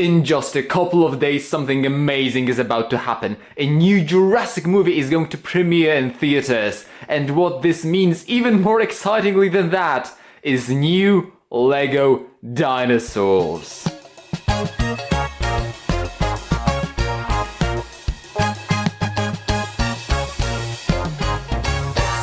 In just a couple of days, something amazing is about to happen. A new Jurassic movie is going to premiere in theaters. And what this means, even more excitingly than that, is new LEGO dinosaurs.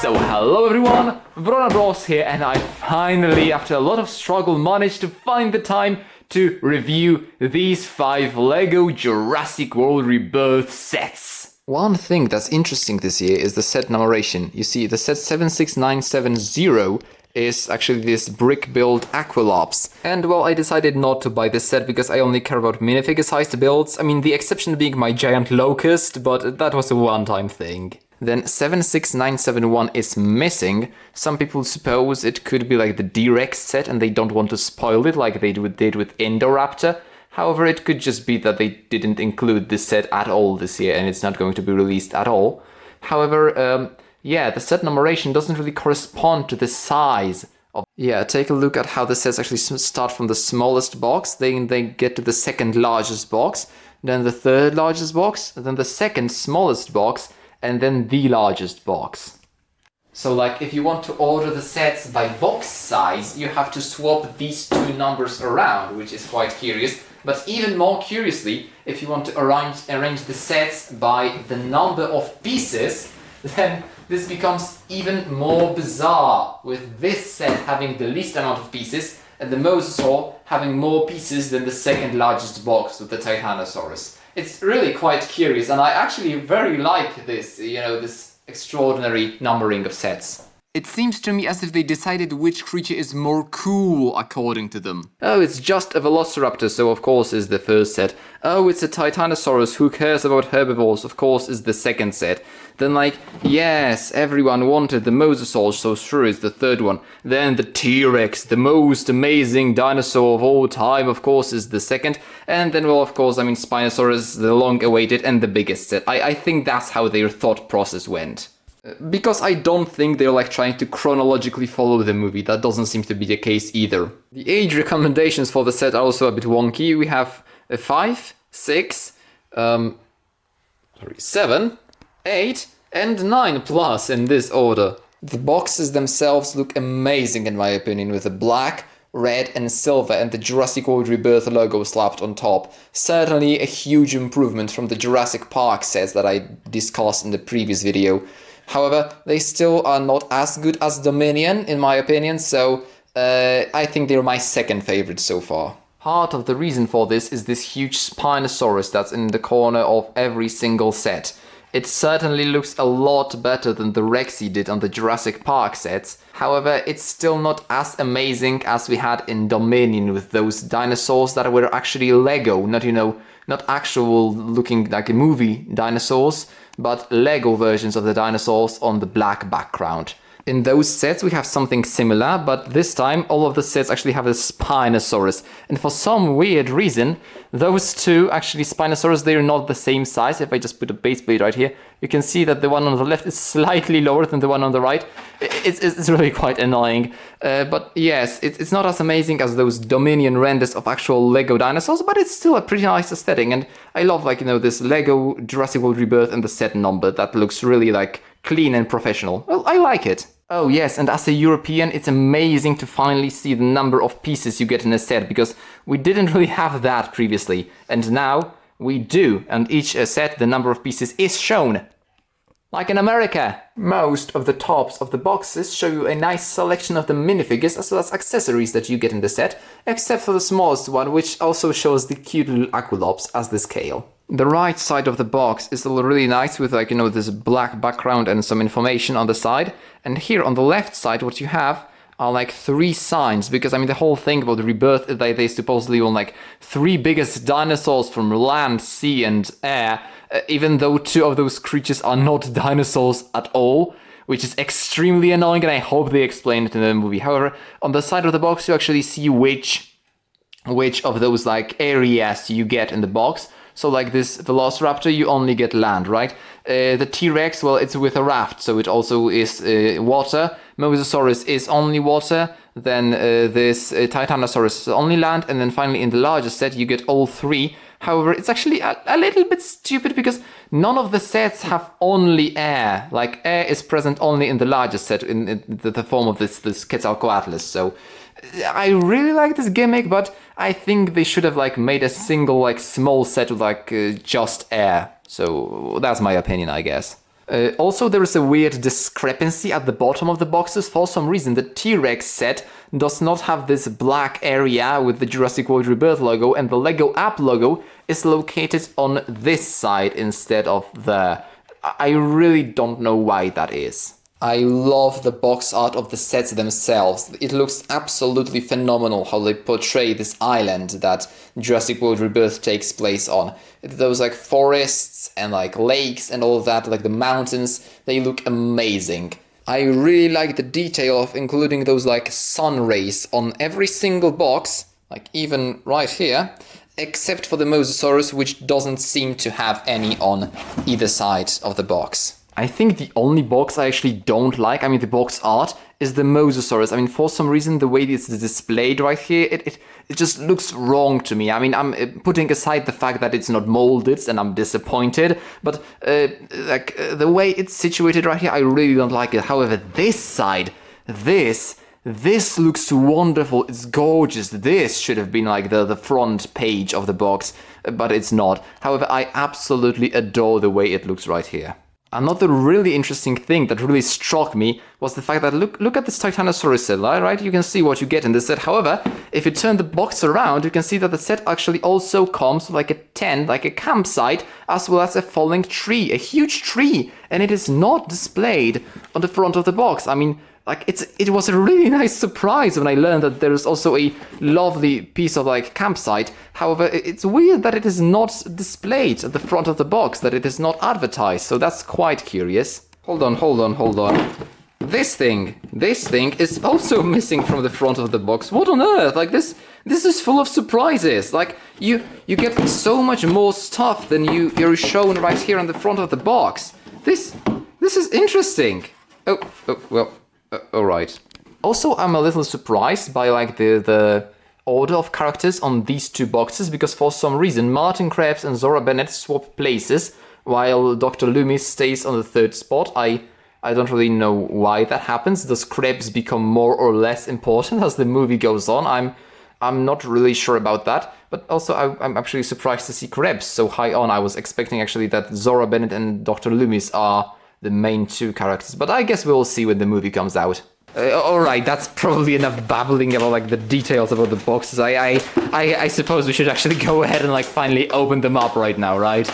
So hello everyone, Vrona Bros here, and I finally, after a lot of struggle, managed to find the time to review these 5 LEGO Jurassic World Rebirth sets. One thing that's interesting this year is the set numeration. You see, the set 76970 is actually this brick build Aquilops. And well, I decided not to buy this set because I only care about minifigure sized builds. I mean, the exception being my giant locust, but that was a one-time thing. Then 76971 is missing. Some people suppose it could be like the d.rex set and they don't want to spoil it like they did with Indoraptor. However, it could just be that they didn't include this set at all this year and it's not going to be released at all. However, yeah, the set numeration doesn't really correspond to the size of... Yeah, take a look at how the sets actually start from the smallest box, then they get to the second largest box, then the third largest box, then the second smallest box, and then the largest box. So like if you want to order the sets by box size, you have to swap these two numbers around, which is quite curious. But even more curiously, if you want to arrange the sets by the number of pieces, then this becomes even more bizarre, with this set having the least amount of pieces and the Mosasaurus having more pieces than the second largest box with the Titanosaurus. It's really quite curious, and I actually very like this, this extraordinary numbering of sets. It seems to me as if they decided which creature is more cool according to them. Oh, it's just a Velociraptor, so of course is the first set. Oh, it's a Titanosaurus, who cares about herbivores, of course is the second set. Then like, yes, everyone wanted the Mosasaurus, so sure is the third one. Then the T.rex, the most amazing dinosaur of all time, of course is the second. And then, well, of course, Spinosaurus, the long-awaited and the biggest set. I think that's how their thought process went. Because I don't think they're like trying to chronologically follow the movie. That doesn't seem to be the case either. The age recommendations for the set are also a bit wonky. We have 5, 6, 7, 8 and 9 plus in this order. The boxes themselves look amazing in my opinion, with the black, red and silver and the Jurassic World Rebirth logo slapped on top. Certainly a huge improvement from the Jurassic Park sets that I discussed in the previous video. However, they still are not as good as Dominion, in my opinion, so I think they're my second favorite so far. Part of the reason for this is this huge Spinosaurus that's in the corner of every single set. It certainly looks a lot better than the Rexy did on the Jurassic Park sets. However, it's still not as amazing as we had in Dominion with those dinosaurs that were actually Lego, not actual looking like a movie dinosaurs, but Lego versions of the dinosaurs on the black background. In those sets we have something similar, but this time all of the sets actually have a Spinosaurus. And for some weird reason, those two, actually Spinosaurus, they're not the same size. If I just put a base plate right here, you can see that the one on the left is slightly lower than the one on the right. It's really quite annoying. But yes, it's not as amazing as those Dominion renders of actual Lego dinosaurs, but it's still a pretty nice aesthetic. And I love this Lego Jurassic World Rebirth and the set number that looks really like clean and professional. Well, I like it. Oh yes, and as a European, it's amazing to finally see the number of pieces you get in a set, because we didn't really have that previously, and now we do, and each set, the number of pieces is shown. Like in America. Most of the tops of the boxes show you a nice selection of the minifigures as well as accessories that you get in the set, except for the smallest one, which also shows the cute little Aquilops as the scale. The right side of the box is still really nice with this black background and some information on the side. And here on the left side what you have are like 3 signs, because the whole thing about the Rebirth is that they supposedly own like 3 biggest dinosaurs from land, sea and air, even though 2 of those creatures are not dinosaurs at all, which is extremely annoying, and I hope they explain it in the movie. However, on the side of the box you actually see which of those like areas you get in the box. So like this Velociraptor, you only get land, right? The T.rex, well, it's with a raft, so it also is water. Mosasaurus is only water, then this Titanosaurus is only land, and then finally in the larger set you get all three. However, it's actually a little bit stupid because none of the sets have only air. Like, air is present only in the larger set in the form of this Quetzalcoatlus. So I really like this gimmick, but I think they should have like made a single like small set with like just air. So that's my opinion, I guess. Also, there is a weird discrepancy at the bottom of the boxes. For some reason, the T.rex set does not have this black area with the Jurassic World Rebirth logo, and the LEGO app logo is located on this side instead of there. I really don't know why that is. I love the box art of the sets themselves. It looks absolutely phenomenal how they portray this island that Jurassic World Rebirth takes place on. Those like forests and like lakes and all of that, like the mountains, they look amazing. I really like the detail of including those like sun rays on every single box, like even right here, except for the Mosasaurus, which doesn't seem to have any on either side of the box. I think the only box I actually don't like, I mean the box art, is the Mosasaurus. I mean, for some reason, the way it's displayed right here, it just looks wrong to me. I mean, I'm putting aside the fact that it's not molded and I'm disappointed, but the way it's situated right here, I really don't like it. However, this side, this looks wonderful. It's gorgeous. This should have been like the front page of the box, but it's not. However, I absolutely adore the way it looks right here. Another really interesting thing that really struck me was the fact that look at this Titanosaurus set, right? You can see what you get in this set. However, if you turn the box around, you can see that the set actually also comes with like a tent, like a campsite, as well as a falling tree, a huge tree, and it is not displayed on the front of the box. I mean, like it was a really nice surprise when I learned that there is also a lovely piece of like campsite. However, it's weird that it is not displayed at the front of the box, that it is not advertised. So that's quite curious. Hold on. This thing is also missing from the front of the box. What on earth? Like this is full of surprises. Like you get so much more stuff than you're shown right here on the front of the box. This is interesting. Oh well. Alright. Also, I'm a little surprised by like the order of characters on these two boxes, because for some reason Martin Krebs and Zora Bennett swap places while Dr. Loomis stays on the third spot. I don't really know why that happens. Does Krebs become more or less important as the movie goes on? I'm not really sure about that, but also I'm actually surprised to see Krebs so high on. I was expecting actually that Zora Bennett and Dr. Loomis are the main two characters, but I guess we'll see when the movie comes out. Alright, that's probably enough babbling about like the details about the boxes. I suppose we should actually go ahead and like finally open them up right now, right?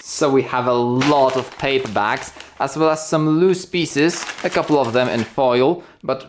So we have a lot of paper bags, as well as some loose pieces, a couple of them in foil, but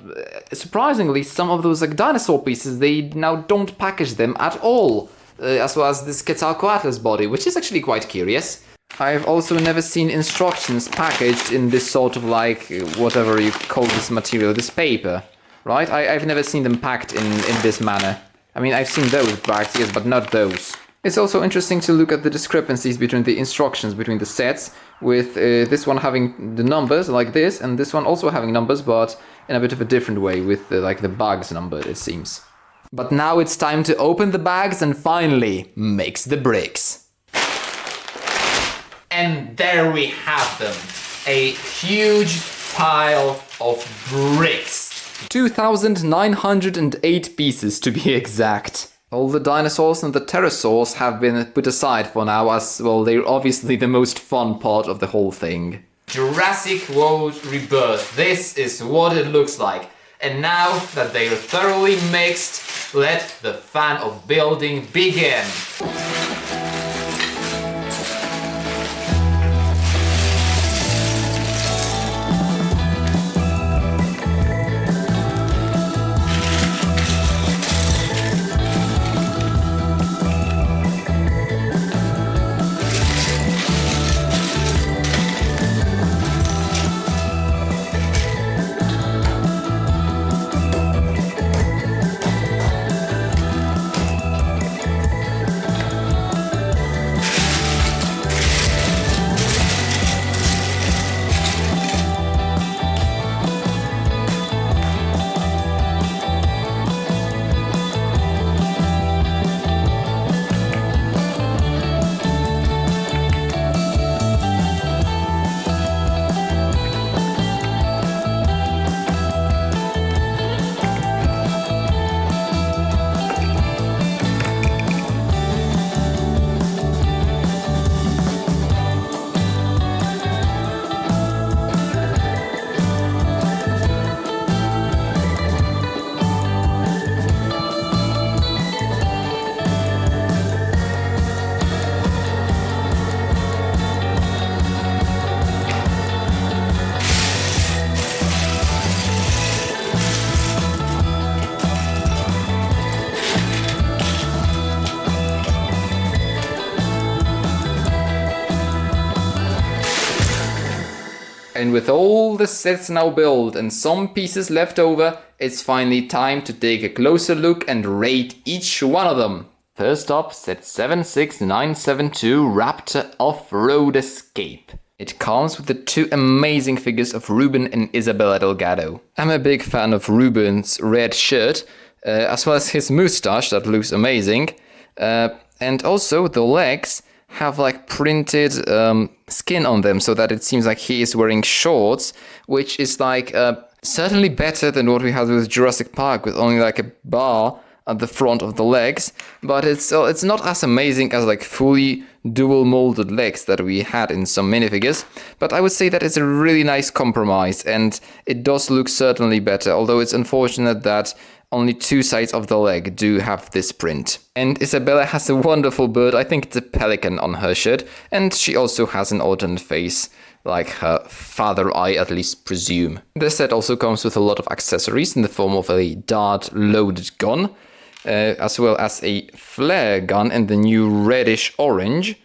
surprisingly some of those like dinosaur pieces, they now don't package them at all, as well as this Quetzalcoatlus body, which is actually quite curious. I've also never seen instructions packaged in this sort of like, whatever you call this material, this paper, right? I've never seen them packed in this manner. I mean, I've seen those bags, yes, but not those. It's also interesting to look at the discrepancies between the instructions between the sets, with this one having the numbers like this, and this one also having numbers, but in a bit of a different way, with like the bags numbered, it seems. But now it's time to open the bags and finally mix the bricks. And there we have them, a huge pile of bricks. 2,908 pieces to be exact. All the dinosaurs and the pterosaurs have been put aside for now, as well they're obviously the most fun part of the whole thing. Jurassic World Rebirth, this is what it looks like. And now that they're thoroughly mixed, let the fun of building begin. And with all the sets now built and some pieces left over, it's finally time to take a closer look and rate each one of them. First up, set 76972 Raptor Off-Road Escape. It comes with the two amazing figures of Ruben and Isabella Delgado. I'm a big fan of Ruben's red shirt, as well as his moustache that looks amazing. And also the legs have like printed skin on them so that it seems like he is wearing shorts, which is like certainly better than what we had with Jurassic Park with only like a bar at the front of the legs, but it's not as amazing as like fully dual molded legs that we had in some minifigures. But I would say that it's a really nice compromise and it does look certainly better, although it's unfortunate that only two sides of the leg do have this print. And Isabella has a wonderful bird, I think it's a pelican on her shirt, and she also has an alternate face, like her father, I at least presume. The set also comes with a lot of accessories in the form of a dart-loaded gun, as well as a flare gun in the new reddish orange,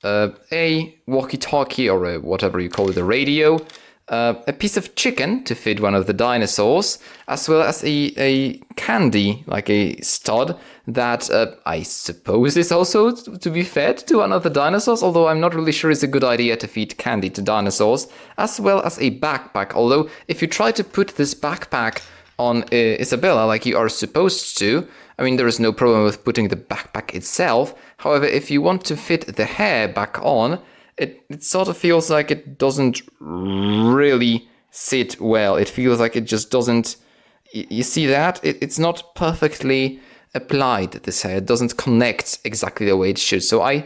a walkie-talkie or whatever you call it, a radio, a piece of chicken to feed one of the dinosaurs, as well as a candy, like a stud, that I suppose is also to be fed to one of the dinosaurs, although I'm not really sure it's a good idea to feed candy to dinosaurs, as well as a backpack, although if you try to put this backpack on Isabella like you are supposed to, I mean, there is no problem with putting the backpack itself. However, if you want to fit the hair back on, it sort of feels like it doesn't really sit well. It feels like it just doesn't... You see that? It's not perfectly applied, this hair. It doesn't connect exactly the way it should. So I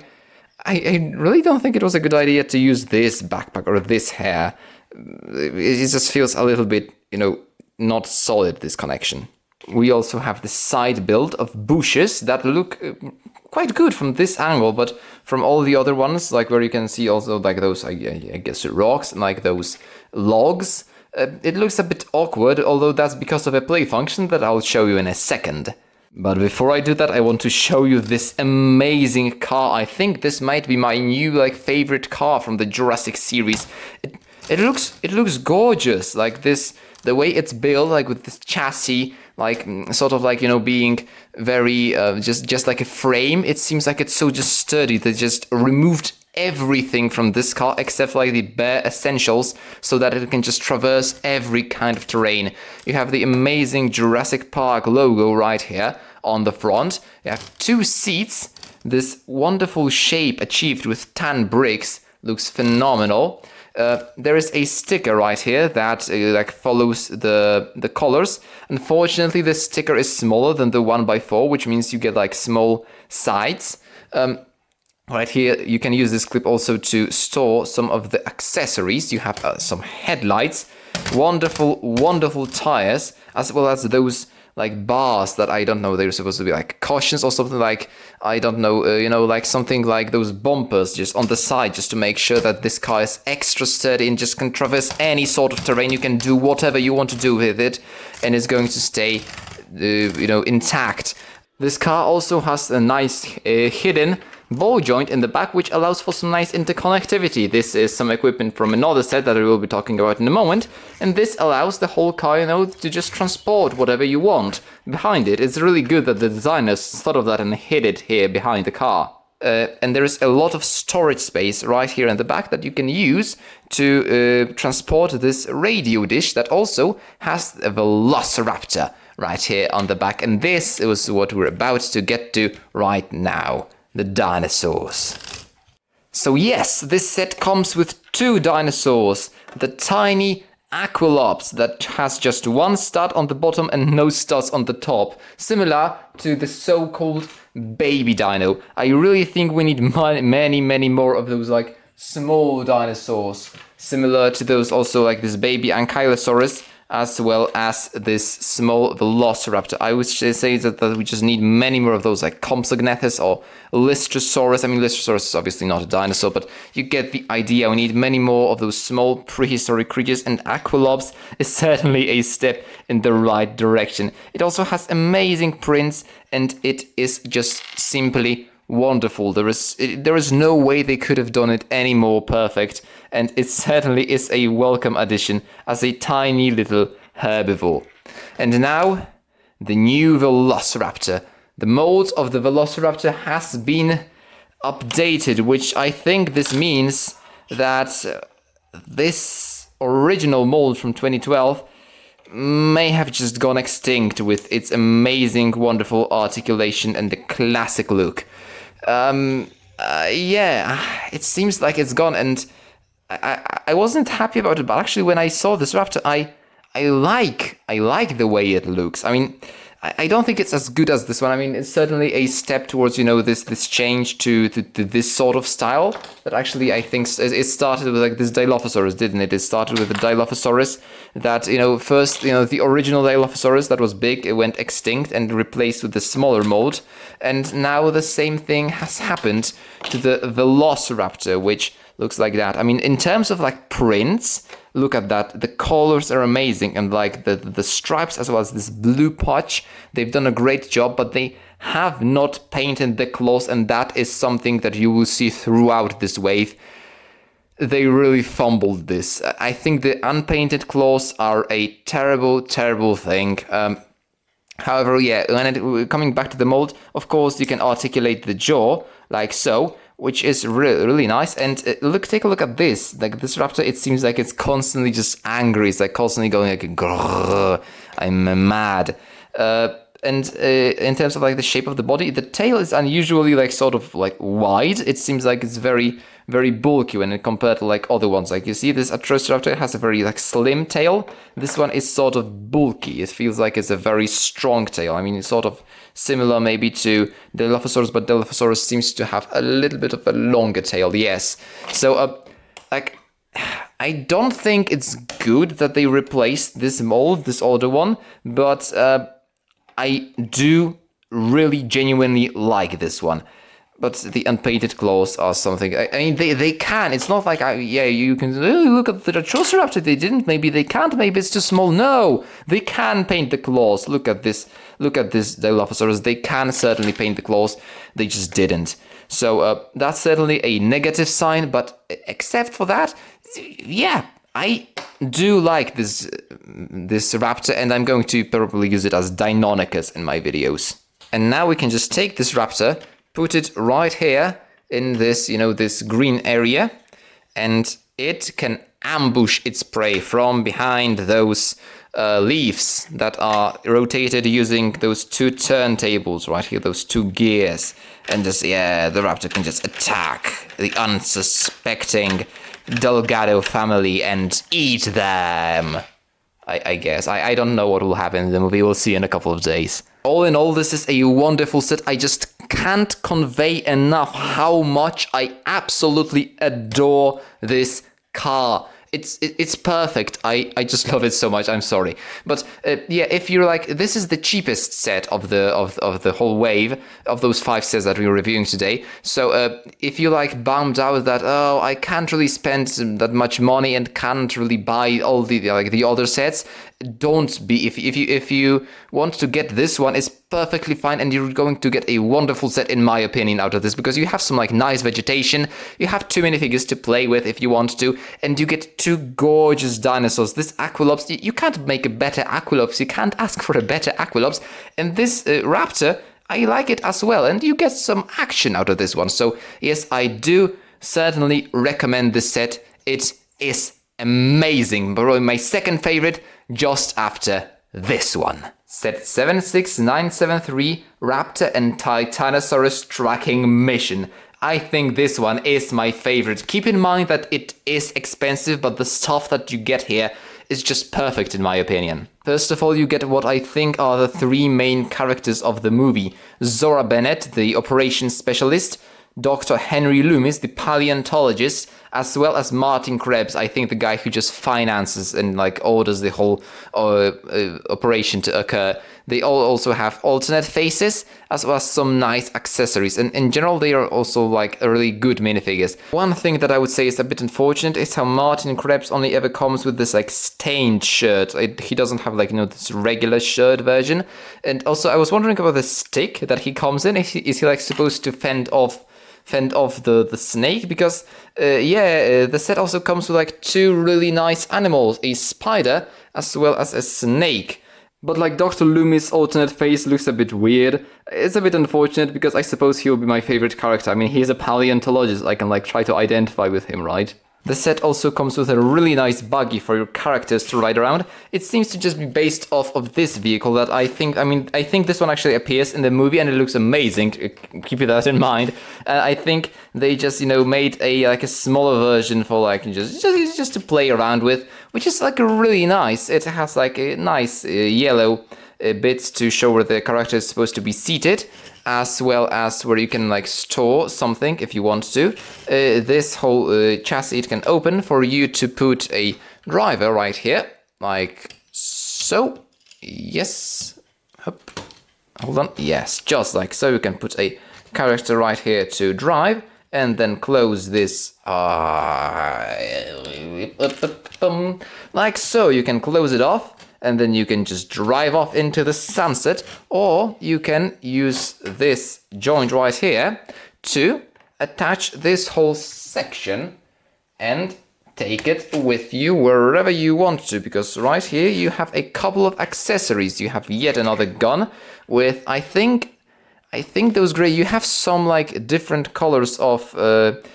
really don't think it was a good idea to use this backpack or this hair. It just feels a little bit, not solid, this connection. We also have the side build of bushes that look quite good from this angle, but from all the other ones, like where you can see also like those, I guess, rocks and like those logs, it looks a bit awkward, although that's because of a play function that I'll show you in a second. But before I do that, I want to show you this amazing car. I think this might be my new favorite car from the Jurassic series. It looks gorgeous, like this, the way it's built, like with this chassis, being very just like a frame. It seems like it's so just sturdy. They just removed everything from this car except like the bare essentials so that it can just traverse every kind of terrain. You have the amazing Jurassic Park logo right here on the front. You have two seats. This wonderful shape achieved with tan bricks looks phenomenal. There is a sticker right here that follows the colors. Unfortunately, the sticker is smaller than the 1x4, which means you get small sides. Right here, you can use this clip also to store some of the accessories. You have some headlights, wonderful tires, as well as those bars that I don't know, they're supposed to be cushions or something I don't know, something like those bumpers just on the side, just to make sure that this car is extra sturdy and just can traverse any sort of terrain. You can do whatever you want to do with it and it's going to stay, intact. This car also has a nice hidden ball joint in the back, which allows for some nice interconnectivity. This is some equipment from another set that we will be talking about in a moment, and this allows the whole car, to just transport whatever you want behind it. It's really good that the designers thought of that and hid it here behind the car. And there is a lot of storage space right here in the back that you can use to transport this radio dish that also has a Velociraptor right here on the back, and this is what we're about to get to right now. The dinosaurs. So yes, this set comes with two dinosaurs. The tiny Aquilops that has just one stud on the bottom and no studs on the top. Similar to the so-called baby dino. I really think we need many more of those small dinosaurs. Similar to those also this baby Ankylosaurus, as well as this small Velociraptor. I would say that we just need many more of those, Compsognethus or Lystrosaurus. I mean, Lystrosaurus is obviously not a dinosaur, but you get the idea. We need many more of those small prehistoric creatures, and Aquilops is certainly a step in the right direction. It also has amazing prints, and it is just simply wonderful. There is no way they could have done it any more perfect, and it certainly is a welcome addition as a tiny little herbivore. And now, the new Velociraptor. The mold of the Velociraptor has been updated, which I think this means that this original mold from 2012 may have just gone extinct with its amazing, wonderful articulation and the classic look. Yeah, it seems like it's gone, and I wasn't happy about it, but actually when I saw this raptor, I like the way it looks. I mean, I don't think it's as good as this one. I mean, it's certainly a step towards, this change to this sort of style that actually I think it started with like this Dilophosaurus, didn't it? It started with the Dilophosaurus that, first, the original Dilophosaurus that was big, it went extinct and replaced with the smaller mold. And now the same thing has happened to the Velociraptor, which looks like that. I mean, in terms of like prints, look at that. The colors are amazing, and like the stripes as well as this blue patch, they've done a great job, but they have not painted the claws, and that is something that you will see throughout this wave. They really fumbled this. I think the unpainted claws are a terrible, terrible thing. However, yeah, coming back to the mold, of course, you can articulate the jaw like so, which is really nice. And take a look at this. Like this raptor, it seems like it's constantly just angry. It's like constantly going like, grrr, I'm mad. And in terms of like the shape of the body, the tail is unusually like sort of like wide. It seems like it's very, very bulky when compared to like other ones. Like you see this Atrocioraptor has a very like slim tail. This one is sort of bulky. It feels like it's a very strong tail. I mean, it's sort of similar maybe to Dilophosaurus, but Dilophosaurus seems to have a little bit of a longer tail, yes. So, like, I don't think it's good that they replaced this mold, this older one, but I do really genuinely like this one. But the unpainted claws are something. I mean, they can. It's not like, you can look at the Velociraptor. They didn't. Maybe they can't. Maybe it's too small. No, they can paint the claws. Look at this. Look at this Dilophosaurus. They can certainly paint the claws. They just didn't. So that's certainly a negative sign. But except for that, yeah, I do like this raptor, and I'm going to probably use it as Deinonychus in my videos. And now we can just take this raptor, put it right here in this, this green area, and it can ambush its prey from behind those leaves that are rotated using those two turntables right here, those two gears. And just, the raptor can just attack the unsuspecting Delgado family and eat them. I guess. I don't know what will happen in the movie. We'll see in a couple of days. All in all, this is a wonderful set. I just can't convey enough how much I absolutely adore this car. It's perfect. I just love it so much. I'm sorry, but if you're like, this is the cheapest set of the whole wave of those 5 sets that we're reviewing today. So if you like bummed out that I can't really spend that much money and can't really buy all the other sets, don't be. If you want to get this one, it's perfectly fine, and you're going to get a wonderful set in my opinion out of this, because you have some like nice vegetation, you have too many figures to play with if you want to, and you get 2 gorgeous dinosaurs. This Aquilops, you can't make a better Aquilops, you can't ask for a better Aquilops, and this raptor, I like it as well, and you get some action out of this one. So yes, I do certainly recommend this set. It is amazing, probably my second favorite, just after this one. Set 76973, Raptor and Titanosaurus tracking mission. I think this one is my favorite. Keep in mind that it is expensive, but the stuff that you get here is just perfect in my opinion. First of all, you get what I think are the 3 main characters of the movie. Zora Bennett, the operations specialist, Dr. Henry Loomis, the paleontologist, as well as Martin Krebs, I think the guy who just finances and like orders the whole operation to occur. They all also have alternate faces, as well as some nice accessories. And in general, they are also like really good minifigures. One thing that I would say is a bit unfortunate is how Martin Krebs only ever comes with this like stained shirt. He doesn't have like, this regular shirt version. And also I was wondering about the stick that he comes in. Is he like supposed to fend off the snake? Because the set also comes with like two really nice animals, a spider as well as a snake. But like Dr. Loomis' alternate face looks a bit weird. It's a bit unfortunate because I suppose he'll be my favorite character. I mean, he's a paleontologist. I can like try to identify with him, right? The set also comes with a really nice buggy for your characters to ride around. It seems to just be based off of this vehicle that I think this one actually appears in the movie and it looks amazing. Keep that in mind. I think they just, made a smaller version for like just to play around with, which is like really nice. It has like a nice yellow bits to show where the character is supposed to be seated, as well as where you can like store something if you want to. This whole chassis it can open for you to put a driver right here, like so. Yes. Hold on. Yes, just like so. You can put a character right here to drive, and then close this like so. You can close it off. And then you can just drive off into the sunset, or you can use this joint right here to attach this whole section and take it with you wherever you want to, because right here you have a couple of accessories. You have yet another gun with, I think those gray, you have some like different colors of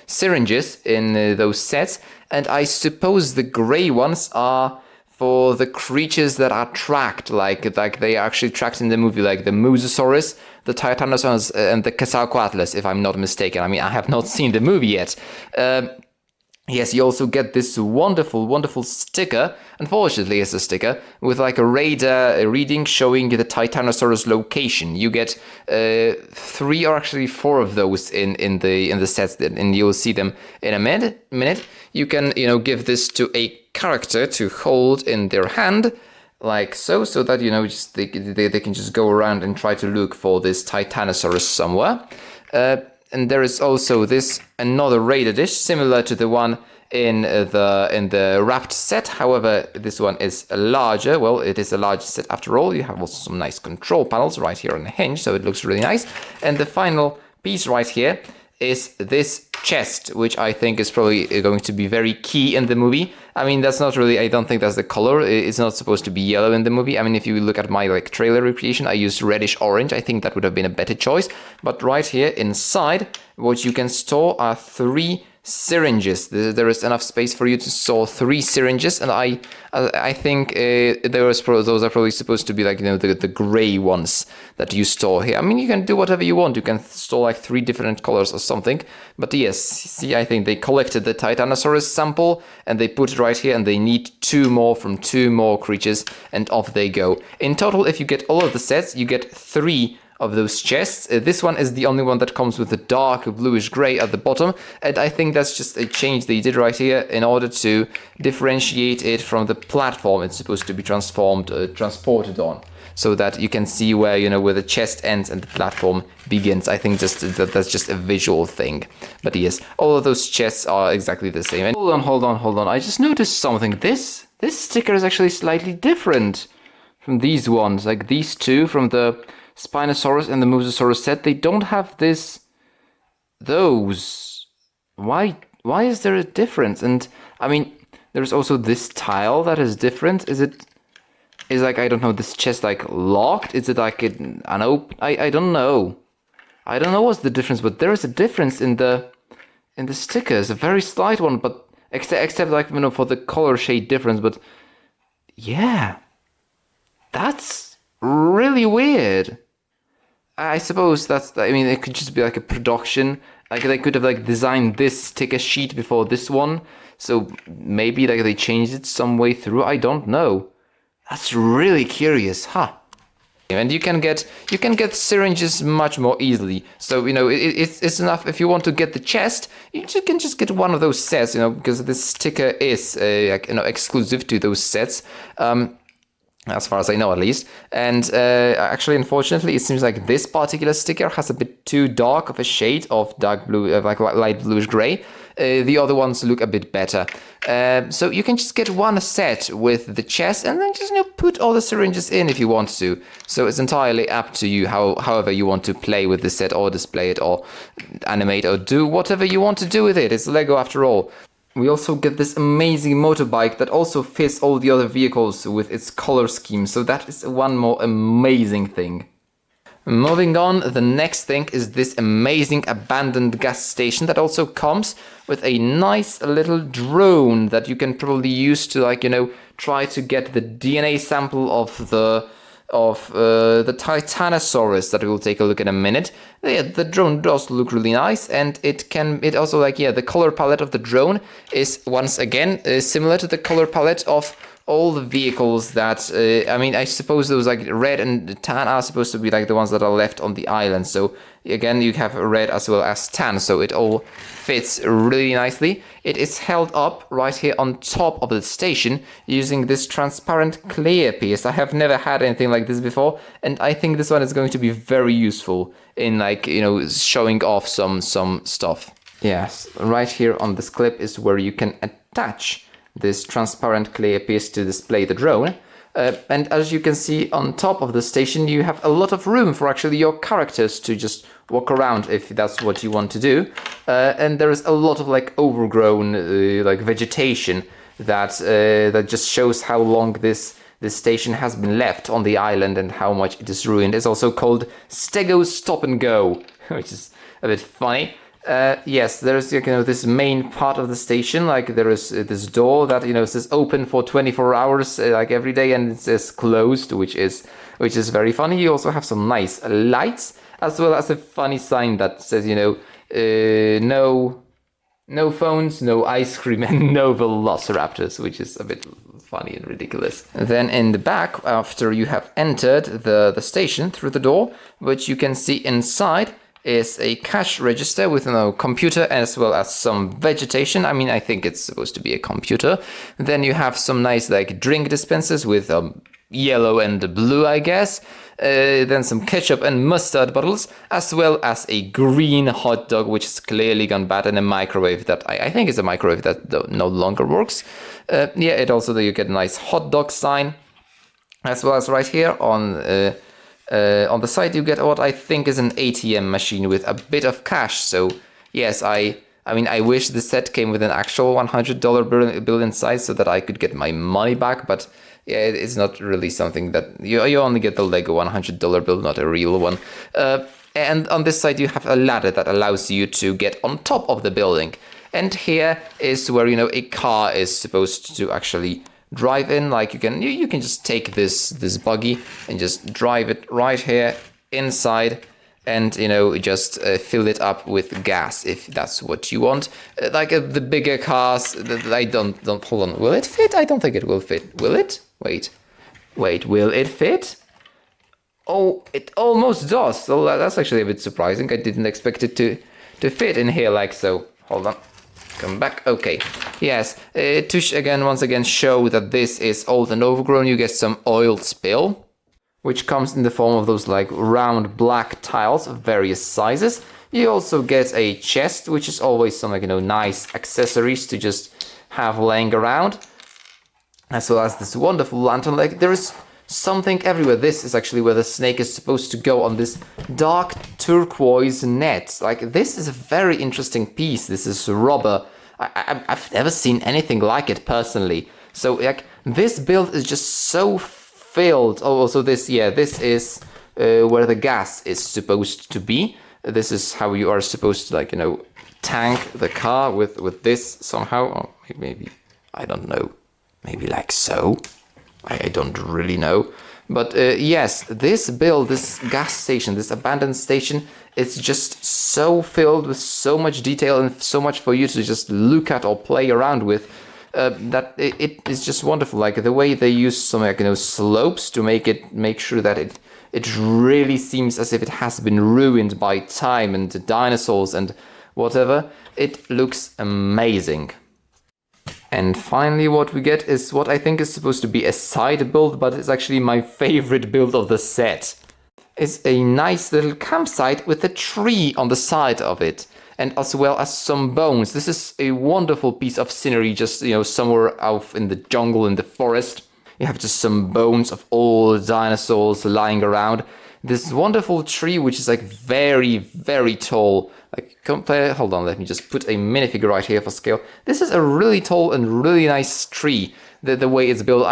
syringes in those sets, and I suppose the gray ones are for the creatures that are tracked, like they are actually tracked in the movie, like the Mosasaurus, the Titanosaurus, and the Quetzalcoatlus, if I'm not mistaken. I mean, I have not seen the movie yet. Yes, you also get this wonderful, wonderful sticker. Unfortunately, it's a sticker with like a radar reading showing the Titanosaurus location. You get 3 or actually 4 of those in the sets, and you'll see them in a minute. You can give this to a character to hold in their hand, like so that just they can just go around and try to look for this Titanosaurus somewhere. And there is also another radar dish similar to the one in the Raptor set. However, this one is larger. Well, it is a large set after all. You have also some nice control panels right here on the hinge, so it looks really nice. And the final piece right here is this chest, which I think is probably going to be very key in the movie. I mean, that's not really, I don't think that's the color. It's not supposed to be yellow in the movie. I mean, if you look at my like trailer recreation, I used reddish orange. I think that would have been a better choice. But right here inside, what you can store are 3 syringes. There is enough space for you to store 3 syringes, and I think those are probably supposed to be like the gray ones that you store here. I mean, you can do whatever you want. You can store like 3 different colors or something. But yes, see, I think they collected the Titanosaurus sample and they put it right here, and they need 2 more from 2 more creatures, and off they go. In total, if you get all of the sets, you get 3 of those chests. This one is the only one that comes with the dark bluish gray at the bottom, and I think that's just a change they did right here in order to differentiate it from the platform it's supposed to be transported on, so that you can see where where the chest ends and the platform begins. I think that's just a visual thing. But yes, all of those chests are exactly the same. And hold on. I just noticed something. This sticker is actually slightly different from these ones. Like these 2 from the Spinosaurus and the Mosasaurus set, they don't have those. Why is there a difference? And I mean, there's also this tile that is different. Is like, I don't know, this chest like locked? Is it like an open? I don't know. I don't know what's the difference, but there is a difference in the stickers, a very slight one, but except like for the color shade difference. But yeah, that's really weird. I suppose it could just be like a production. Like they could have like designed this sticker sheet before this one, so maybe like they changed it some way through. I don't know. That's really curious, huh? And you can get syringes much more easily. So it's enough if you want to get the chest. You can just get one of those sets, because this sticker is exclusive to those sets. As far as I know, at least. And actually, unfortunately, it seems like this particular sticker has a bit too dark of a shade of dark blue, like light bluish gray. The other ones look a bit better. So you can just get one set with the chest and then just put all the syringes in if you want to. So it's entirely up to you however you want to play with the set or display it or animate or do whatever you want to do with it. It's Lego after all. We also get this amazing motorbike that also fits all the other vehicles with its color scheme, so that is one more amazing thing. Moving on, the next thing is this amazing abandoned gas station that also comes with a nice little drone that you can probably use to try to get the DNA sample of the Titanosaurus that we'll take a look at in a minute. Yeah, the drone does look really nice, and it also the color palette of the drone is once again similar to the color palette of all the vehicles that I suppose those red and tan are supposed to be the ones that are left on the island. So again, you have red as well as tan, so it all fits really nicely. It is held up right here on top of the station using this transparent clear piece. I have never had anything like this before, and I think this one is going to be very useful in showing off some stuff. Yes, right here on this clip is where you can attach this transparent clear piece to display the drone. And as you can see on top of the station, you have a lot of room for actually your characters to just walk around if that's what you want to do. And there is a lot of overgrown vegetation that just shows how long this station has been left on the island and how much it is ruined. It's also called Stego Stop and Go, which is a bit funny. Yes, there's this main part of the station. There is this door that says open for 24 hours every day, and it says closed, which is very funny. You also have some nice lights, as well as a funny sign that says no phones, no ice cream, and no Velociraptors, which is a bit funny and ridiculous. Then in the back, after you have entered the station through the door, which you can see inside, is a cash register with a computer as well as some vegetation. I think it's supposed to be a computer. Then you have some nice drink dispensers with yellow and blue, I guess. Then some ketchup and mustard bottles, as well as a green hot dog, which has clearly gone bad, and a microwave that I think is a microwave that no longer works. It also, you get a nice hot dog sign, as well as right here on the side you get what I think is an ATM machine with a bit of cash. So yes, I wish the set came with an actual $100 bill inside so that I could get my money back, but yeah, it's not really something that you only get the Lego $100 bill, not a real one. And on this side you have a ladder that allows you to get on top of the building. And here is where a car is supposed to actually drive in. You can just take this buggy and just drive it right here inside, and just fill it up with gas if that's what you want. The bigger cars, I don't hold on. Will it fit? I don't think it will fit. Will it? Wait. Will it fit? Oh, it almost does. So that's actually a bit surprising. I didn't expect it to fit in here like so. Hold on. Come back. Okay. Yes. To once again show that this is old and overgrown, you get some oil spill, which comes in the form of those round black tiles of various sizes. You also get a chest, which is always some nice accessories to just have laying around, as well as this wonderful lantern. There is something everywhere. This is actually where the snake is supposed to go, on this dark turquoise net. This is a very interesting piece. This is rubber. I've never seen anything like it personally. So this build is just so filled. Oh, also this is where the gas is supposed to be. This is how you are supposed to tank the car with this somehow. Or maybe I don't know. Maybe so. I don't really know. But yes, this build, this gas station, this abandoned station, it's just so filled with so much detail and so much for you to just look at or play around with. that it is just wonderful. Like the way they use some like, slopes to make sure that it really seems as if it has been ruined by time and the dinosaurs and whatever. It looks amazing. And finally what we get is what I think is supposed to be a side build, but it's actually my favorite build of the set. It's a nice little campsite with a tree on the side of it, and as well as some bones. This is a wonderful piece of scenery, just somewhere out in the jungle, in the forest. You have just some bones of old dinosaurs lying around. This wonderful tree, which is like very, very tall. Like hold on, let me just put a minifigure right here for scale. This is a really tall and really nice tree, the way it's built.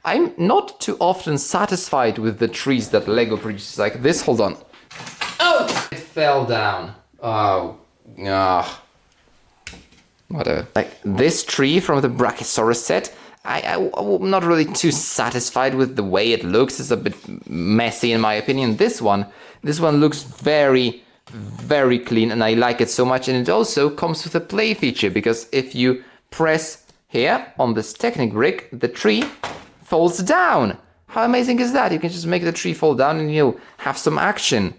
I'm not too often satisfied with the trees that LEGO produces like this. Hold on. Oh! It fell down. Oh. Ah. Whatever. Like this tree from the Brachiosaurus set, I'm not really too satisfied with the way it looks. It's a bit messy in my opinion. This one looks very, very clean and I like it so much. And it also comes with a play feature, because if you press here on this Technic brick, the tree falls down. How amazing is that? You can just make the tree fall down and have some action.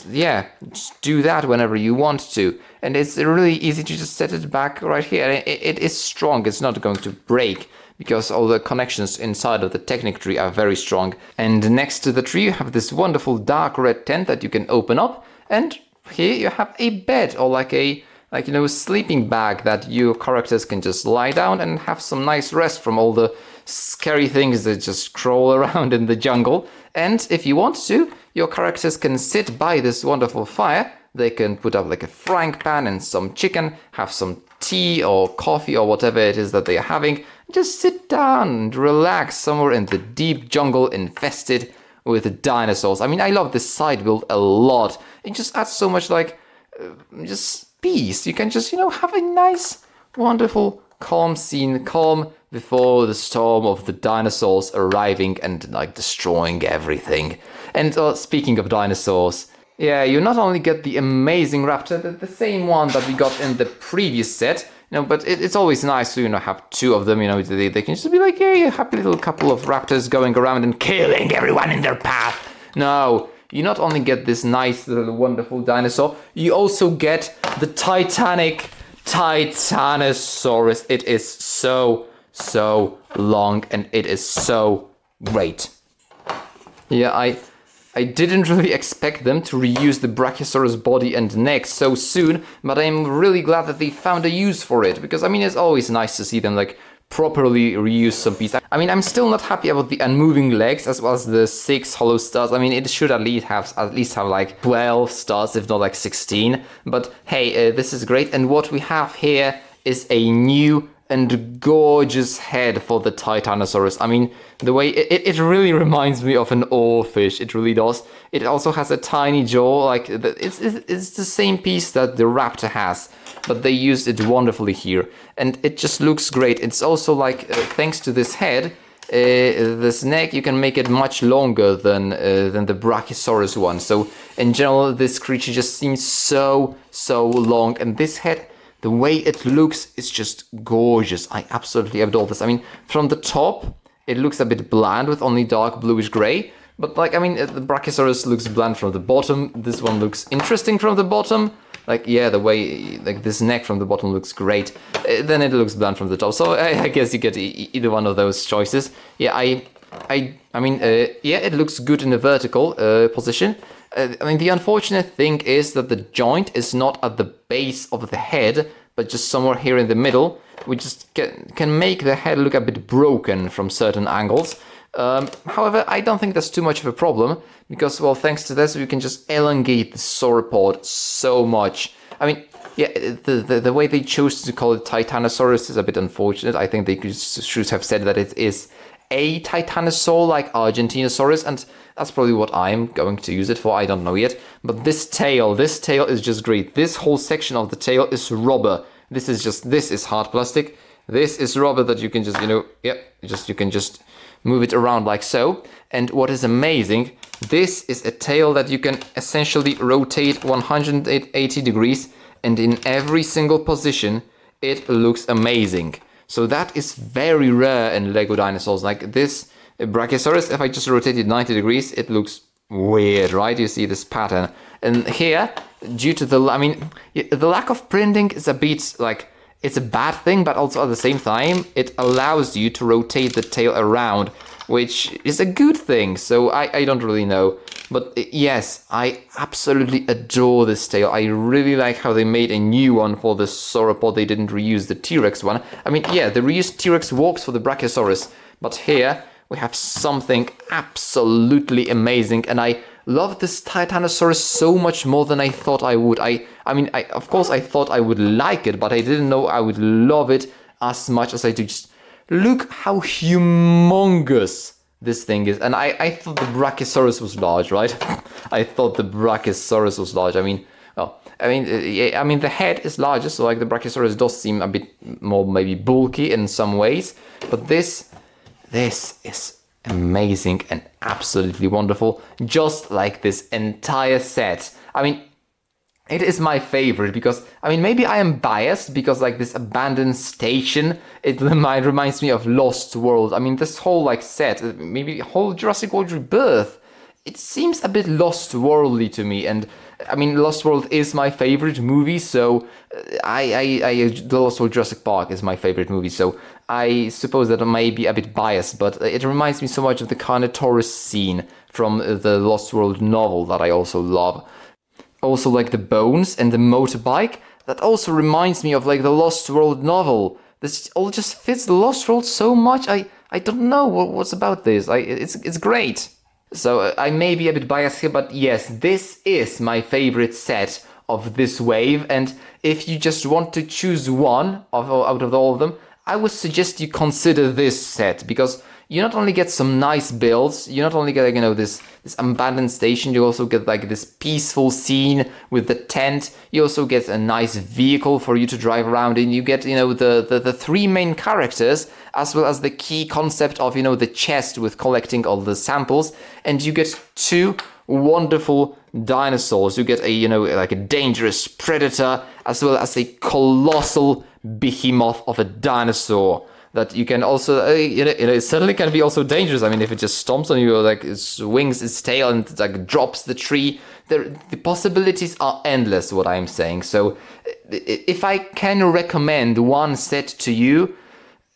Yeah, just do that whenever you want to. And it's really easy to just set it back right here. It is strong, it's not going to break, because all the connections inside of the Technic tree are very strong. And next to the tree you have this wonderful dark red tent that you can open up, and here you have a bed, or like a sleeping bag that your characters can just lie down and have some nice rest from all the scary things that just crawl around in the jungle. And if you want to, your characters can sit by this wonderful fire. They can put up like a frying pan and some chicken, have some tea or coffee or whatever it is that they are having. Just sit down and relax somewhere in the deep jungle infested with dinosaurs. I mean, I love this side build a lot. It just adds so much just peace. You can just, have a nice, wonderful, calm scene, calm before the storm of the dinosaurs arriving and destroying everything. And speaking of dinosaurs, yeah, you not only get the amazing raptor, the same one that we got in the previous set, but it's always nice to have two of them. They can just be like, yeah, a happy little couple of raptors going around and killing everyone in their path. No, you not only get this nice little wonderful dinosaur, you also get the titanic Titanosaurus. It is so long and it is so great. Yeah, I didn't really expect them to reuse the Brachiosaurus body and neck so soon, but I'm really glad that they found a use for it, because it's always nice to see them properly reuse some piece. I'm still not happy about the unmoving legs as well as the 6 hollow stars. It should at least have 12 stars, if not 16. But hey, this is great. And what we have here is a new and gorgeous head for the Titanosaurus. The way it really reminds me of an oarfish. It really does. It also has a tiny jaw. It's the same piece that the raptor has, but they used it wonderfully here, and it just looks great. It's also thanks to this head, this neck, you can make it much longer than the Brachiosaurus one. So in general, this creature just seems so long, and this head, the way it looks is just gorgeous. I absolutely adore this. From the top, it looks a bit bland with only dark bluish gray. But the Brachiosaurus looks bland from the bottom. This one looks interesting from the bottom. The way this neck from the bottom looks great. Then it looks bland from the top. So I guess you get either one of those choices. Yeah, it looks good in the vertical position. The unfortunate thing is that the joint is not at the base of the head, but just somewhere here in the middle, which just can make the head look a bit broken from certain angles. However, I don't think that's too much of a problem, because, well, thanks to this, we can just elongate the sauropod so much. The way they chose to call it Titanosaurus is a bit unfortunate. I think they should have said that it is a titanosaur like Argentinosaurus, and that's probably what I'm going to use it for. I don't know yet. But this tail is just great. This whole section of the tail is rubber. This is hard plastic. This is rubber that you can just, you can just move it around like so. And what is amazing, this is a tail that you can essentially rotate 180 degrees, and in every single position, it looks amazing. So that is very rare in LEGO dinosaurs. Like this Brachiosaurus, if I just rotate it 90 degrees, it looks weird, right? You see this pattern. And here, due to the lack of printing is a bit like, it's a bad thing, but also at the same time, it allows you to rotate the tail around, which is a good thing. So I don't really know. But yes, I absolutely adore this tail. I really like how they made a new one for the sauropod. They didn't reuse the T.rex one. I mean, yeah, the reused T.rex works for the Brachiosaurus, but here we have something absolutely amazing, and I love this Titanosaurus so much more than I thought I would. Of course I thought I would like it, but I didn't know I would love it as much as I do. Just look how humongous this thing is. And I thought the Brachiosaurus was large, right? I thought the Brachiosaurus was large. The head is larger, so like the Brachiosaurus does seem a bit more maybe bulky in some ways, but this is amazing and absolutely wonderful, just like this entire set. I mean, it is my favorite because, maybe I am biased because like this abandoned station, it reminds me of Lost World. This whole like set, maybe whole Jurassic World Rebirth, it seems a bit Lost Worldly to me. And Lost World is my favorite movie, so the Lost World Jurassic Park is my favorite movie, so I suppose that I may be a bit biased, but it reminds me so much of the Carnotaurus scene from the Lost World novel that I also love. Also like the bones and the motorbike, that also reminds me of like the Lost World novel. This all just fits the Lost World so much. I don't know what's about this. It's great. So I may be a bit biased here, but yes, this is my favorite set of this wave. And if you just want to choose one out of all of them, I would suggest you consider this set, because you not only get some nice builds, you not only get this abandoned station, you also get like this peaceful scene with the tent. You also get a nice vehicle for you to drive around in. You get the three main characters, as well as the key concept of the chest with collecting all the samples, and you get two wonderful dinosaurs. You get a dangerous predator, as well as a colossal behemoth of a dinosaur that you can also it certainly can be also dangerous. If it just stomps on you, or like it swings its tail and like drops the tree, the possibilities are endless, what I'm saying. So if I can recommend one set to you,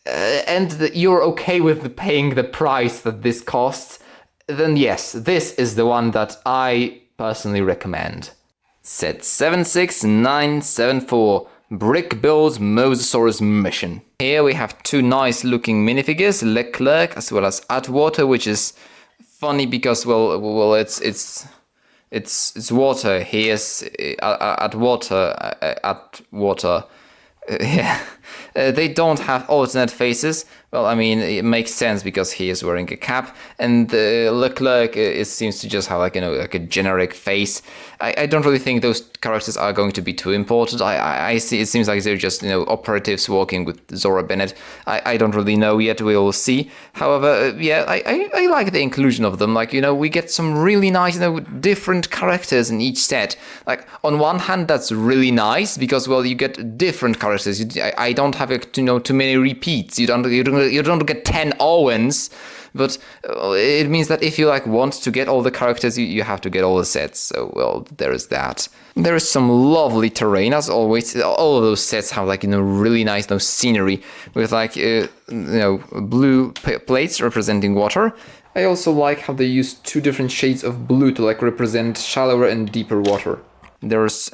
and that you're okay with paying the price that this costs, then yes, this is the one that I personally recommend. Set 76974, Brick builds Mosasaurus mission. Here we have two nice looking minifigures, Leclerc as well as Atwater, which is funny because well it's water. He is at water. Yeah, they don't have alternate faces. Well, it makes sense because he is wearing a cap, and Leclerc seems to just have like a generic face. I don't really think those characters are going to be too important. I see it seems like they're just operatives working with Zora Bennett. I don't really know yet. We will see. However, yeah, I like the inclusion of them. Like we get some really nice different characters in each set. Like on one hand, that's really nice because you get different characters. I don't have too many repeats. You don't get 10 Owens, but it means that if you want to get all the characters, you have to get all the sets. So there is that. There is some lovely terrain as always. All of those sets have really nice scenery with blue plates representing water. I also like how they use two different shades of blue to represent shallower and deeper water. There's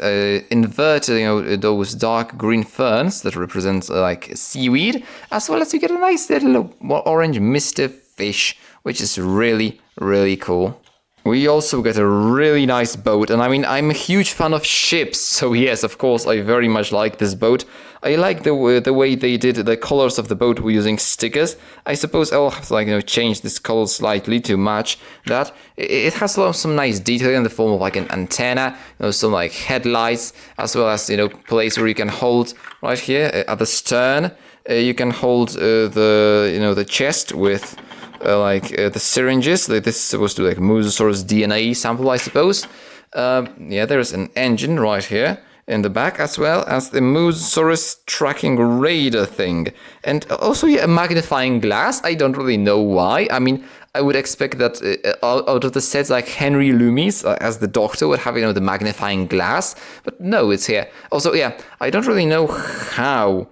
inverted, those dark green ferns that represent seaweed, as well as you get a nice little orange misty fish, which is really, really cool. We also get a really nice boat, and I'm a huge fan of ships, so yes, of course, I very much like this boat. I like the way they did the colors of the boat using stickers. I suppose I'll have to change this color slightly to match that. It has some nice detail in the form of an antenna, some headlights, as well as place where you can hold right here at the stern. You can hold the chest with the syringes. This is supposed to Mosasaurus DNA sample, I suppose. Yeah, there's an engine right here. in the back, as well as the Mosasaurus tracking radar thing. And also a magnifying glass. I don't really know why. I mean, I would expect that out of the sets like Henry Loomis, as the Doctor, would have, the magnifying glass. But no, it's here. Also, yeah, I don't really know how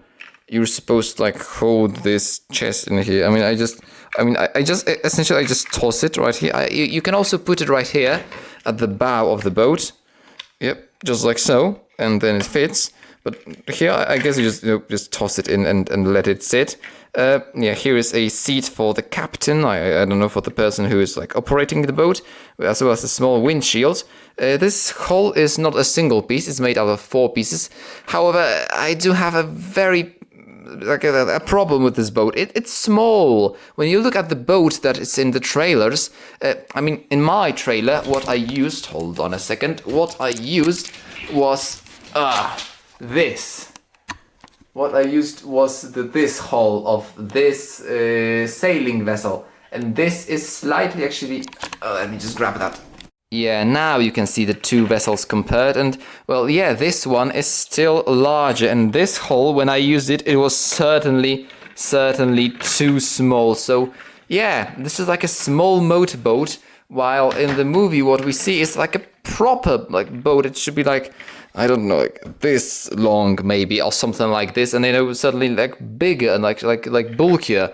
you're supposed to like hold this chest in here. I just essentially I just toss it right here. You can also put it right here at the bow of the boat. Yep, just like so, and then it fits. But here, I guess you just toss it in and let it sit. Yeah, here is a seat for the captain. I don't know, for the person who is like operating the boat, as well as a small windshield. This hull is not a single piece; it's made out of 4 pieces. However, I do have a very a problem with this boat. It's small. When you look at the boat that is in the trailers, in my trailer, what I used, hold on a second, what I used was this. What I used was this hull of this sailing vessel. And this is slightly actually, let me just grab that. Yeah, now you can see the 2 vessels compared, and well, yeah, this one is still larger, and this hull, when I used it, it was certainly too small. So yeah, this is like a small motorboat, while in the movie what we see is like a proper like boat. It should be like, I don't know, like this long maybe, or something like this, and then it was suddenly like bigger and like bulkier.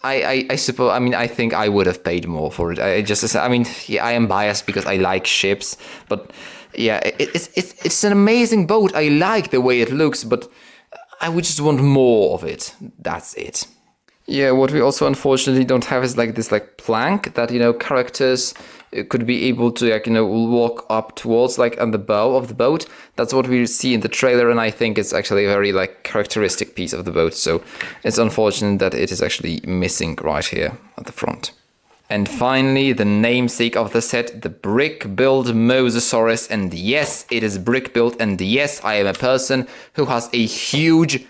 I suppose, I think I would have paid more for it. I am biased because I like ships, but yeah, it's an amazing boat. I like the way it looks, but I would just want more of it. That's it. Yeah, what we also unfortunately don't have is like this like plank that, characters could be able to walk up towards, like on the bow of the boat. That's what we see in the trailer, and I think it's actually a very like characteristic piece of the boat. So it's unfortunate that it is actually missing right here at the front. And finally, the namesake of the set, the brick-built Mosasaurus. And yes, it is brick-built, and yes, I am a person who has a huge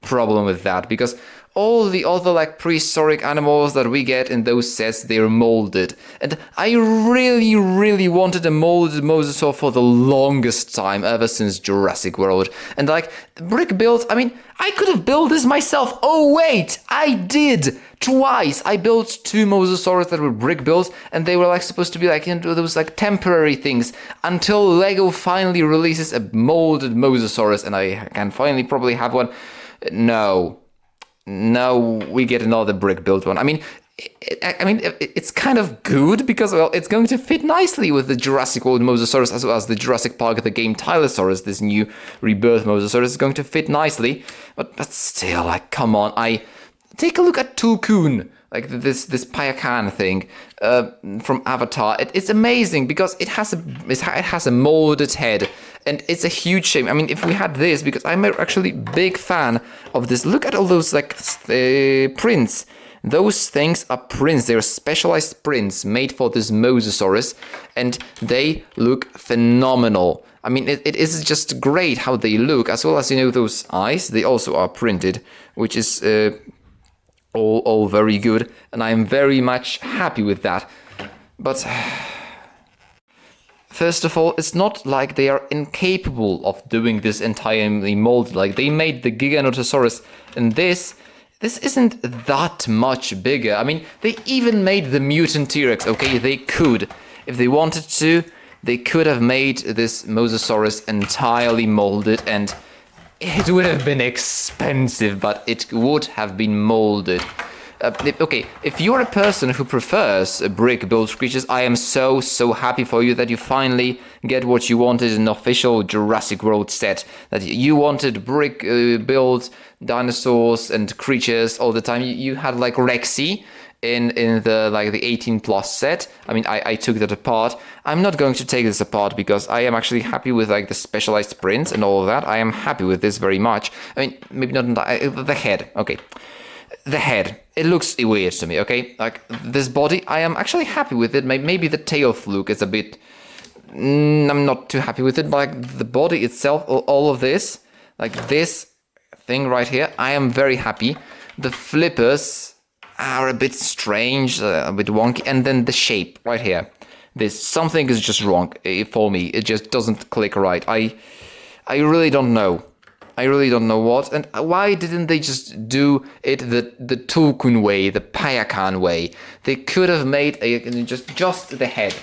problem with that, because all the other like prehistoric animals that we get in those sets, they're molded. And I really wanted a molded mosasaur for the longest time, ever since Jurassic World. And like, brick built, I could have built this myself. Oh wait, I did! Twice! I built 2 mosasaurs that were brick built, and they were like supposed to be like those like temporary things, until LEGO finally releases a molded mosasaurus, and I can finally probably have one. No, we get another brick-built one. It's kind of good because, well, it's going to fit nicely with the Jurassic World Mosasaurus, as well as the Jurassic Park the game Tyrannosaurus. This new Rebirth Mosasaurus is going to fit nicely, but still, like, come on. Take a look at Tulkun, like this Payakan thing from Avatar. It's amazing because it has a molded head. And it's a huge shame. If we had this, because I'm actually big fan of this. Look at all those like prints. Those things are prints. They're specialized prints made for this Mosasaurus, and they look phenomenal. It is just great how they look, as well as those eyes. They also are printed, which is all very good, and I'm very much happy with that. But first of all, it's not like they are incapable of doing this entirely molded. Like, they made the Giganotosaurus, and this isn't that much bigger. They even made the mutant T.rex. Okay, they could. If they wanted to, they could have made this Mosasaurus entirely molded, and it would have been expensive, but it would have been molded. If you're a person who prefers brick-built creatures, I am so happy for you that you finally get what you wanted in an official Jurassic World set. That you wanted brick-built dinosaurs and creatures all the time. You had like Rexy in the 18+ set. I took that apart. I'm not going to take this apart because I am actually happy with like the specialized prints and all of that. I am happy with this very much. Maybe not the head. Okay. The head, it looks weird to me, okay? Like, this body, I am actually happy with it. Maybe the tail fluke is a bit... I'm not too happy with it, but like, the body itself, all of this, like this thing right here, I am very happy. The flippers are a bit strange, a bit wonky, and then the shape right here. Something is just wrong for me. It just doesn't click right. I really don't know. I really don't know what. And why didn't they just do it the Tulkun way, the Payakan way? They could have made just the head.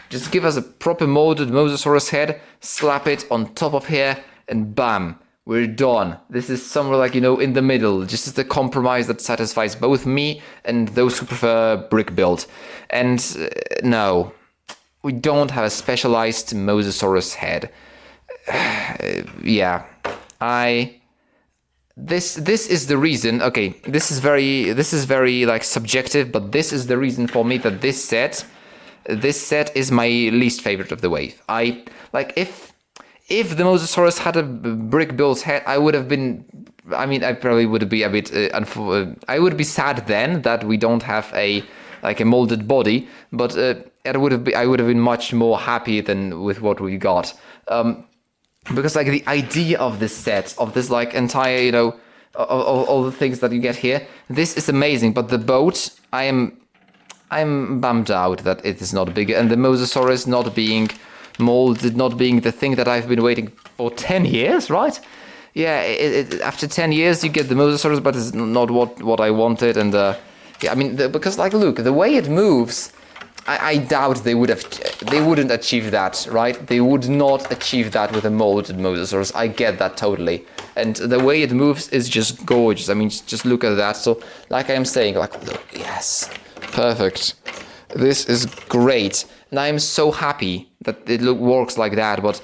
Just give us a proper molded Mosasaurus head, slap it on top of here, and bam, we're done. This is somewhere like, in the middle. Just the compromise that satisfies both me and those who prefer brick build. And no, we don't have a specialized Mosasaurus head. Yeah, this is the reason. Okay, this is very like subjective, but this is the reason for me that this set is my least favorite of the wave. If the Mosasaurus had a brick built head, I would have been. I mean, I probably would be a bit. I would be sad then that we don't have a molded body, but I would have been much more happy than with what we got. Because the idea of this set, of this entire, all the things that you get here, this is amazing. But the boat, I'm bummed out that it is not bigger, and the Mosasaurus not being molded, not being the thing that I've been waiting for 10 years, right? Yeah, after 10 years you get the Mosasaurus, but it's not what I wanted, and because look, the way it moves. I doubt they wouldn't achieve that, right? They would not achieve that with a molded Mosasaurus. I get that totally. And the way it moves is just gorgeous. I mean, just look at that. So, like I'm saying, look, yes, perfect. This is great. And I'm so happy that it works like that, but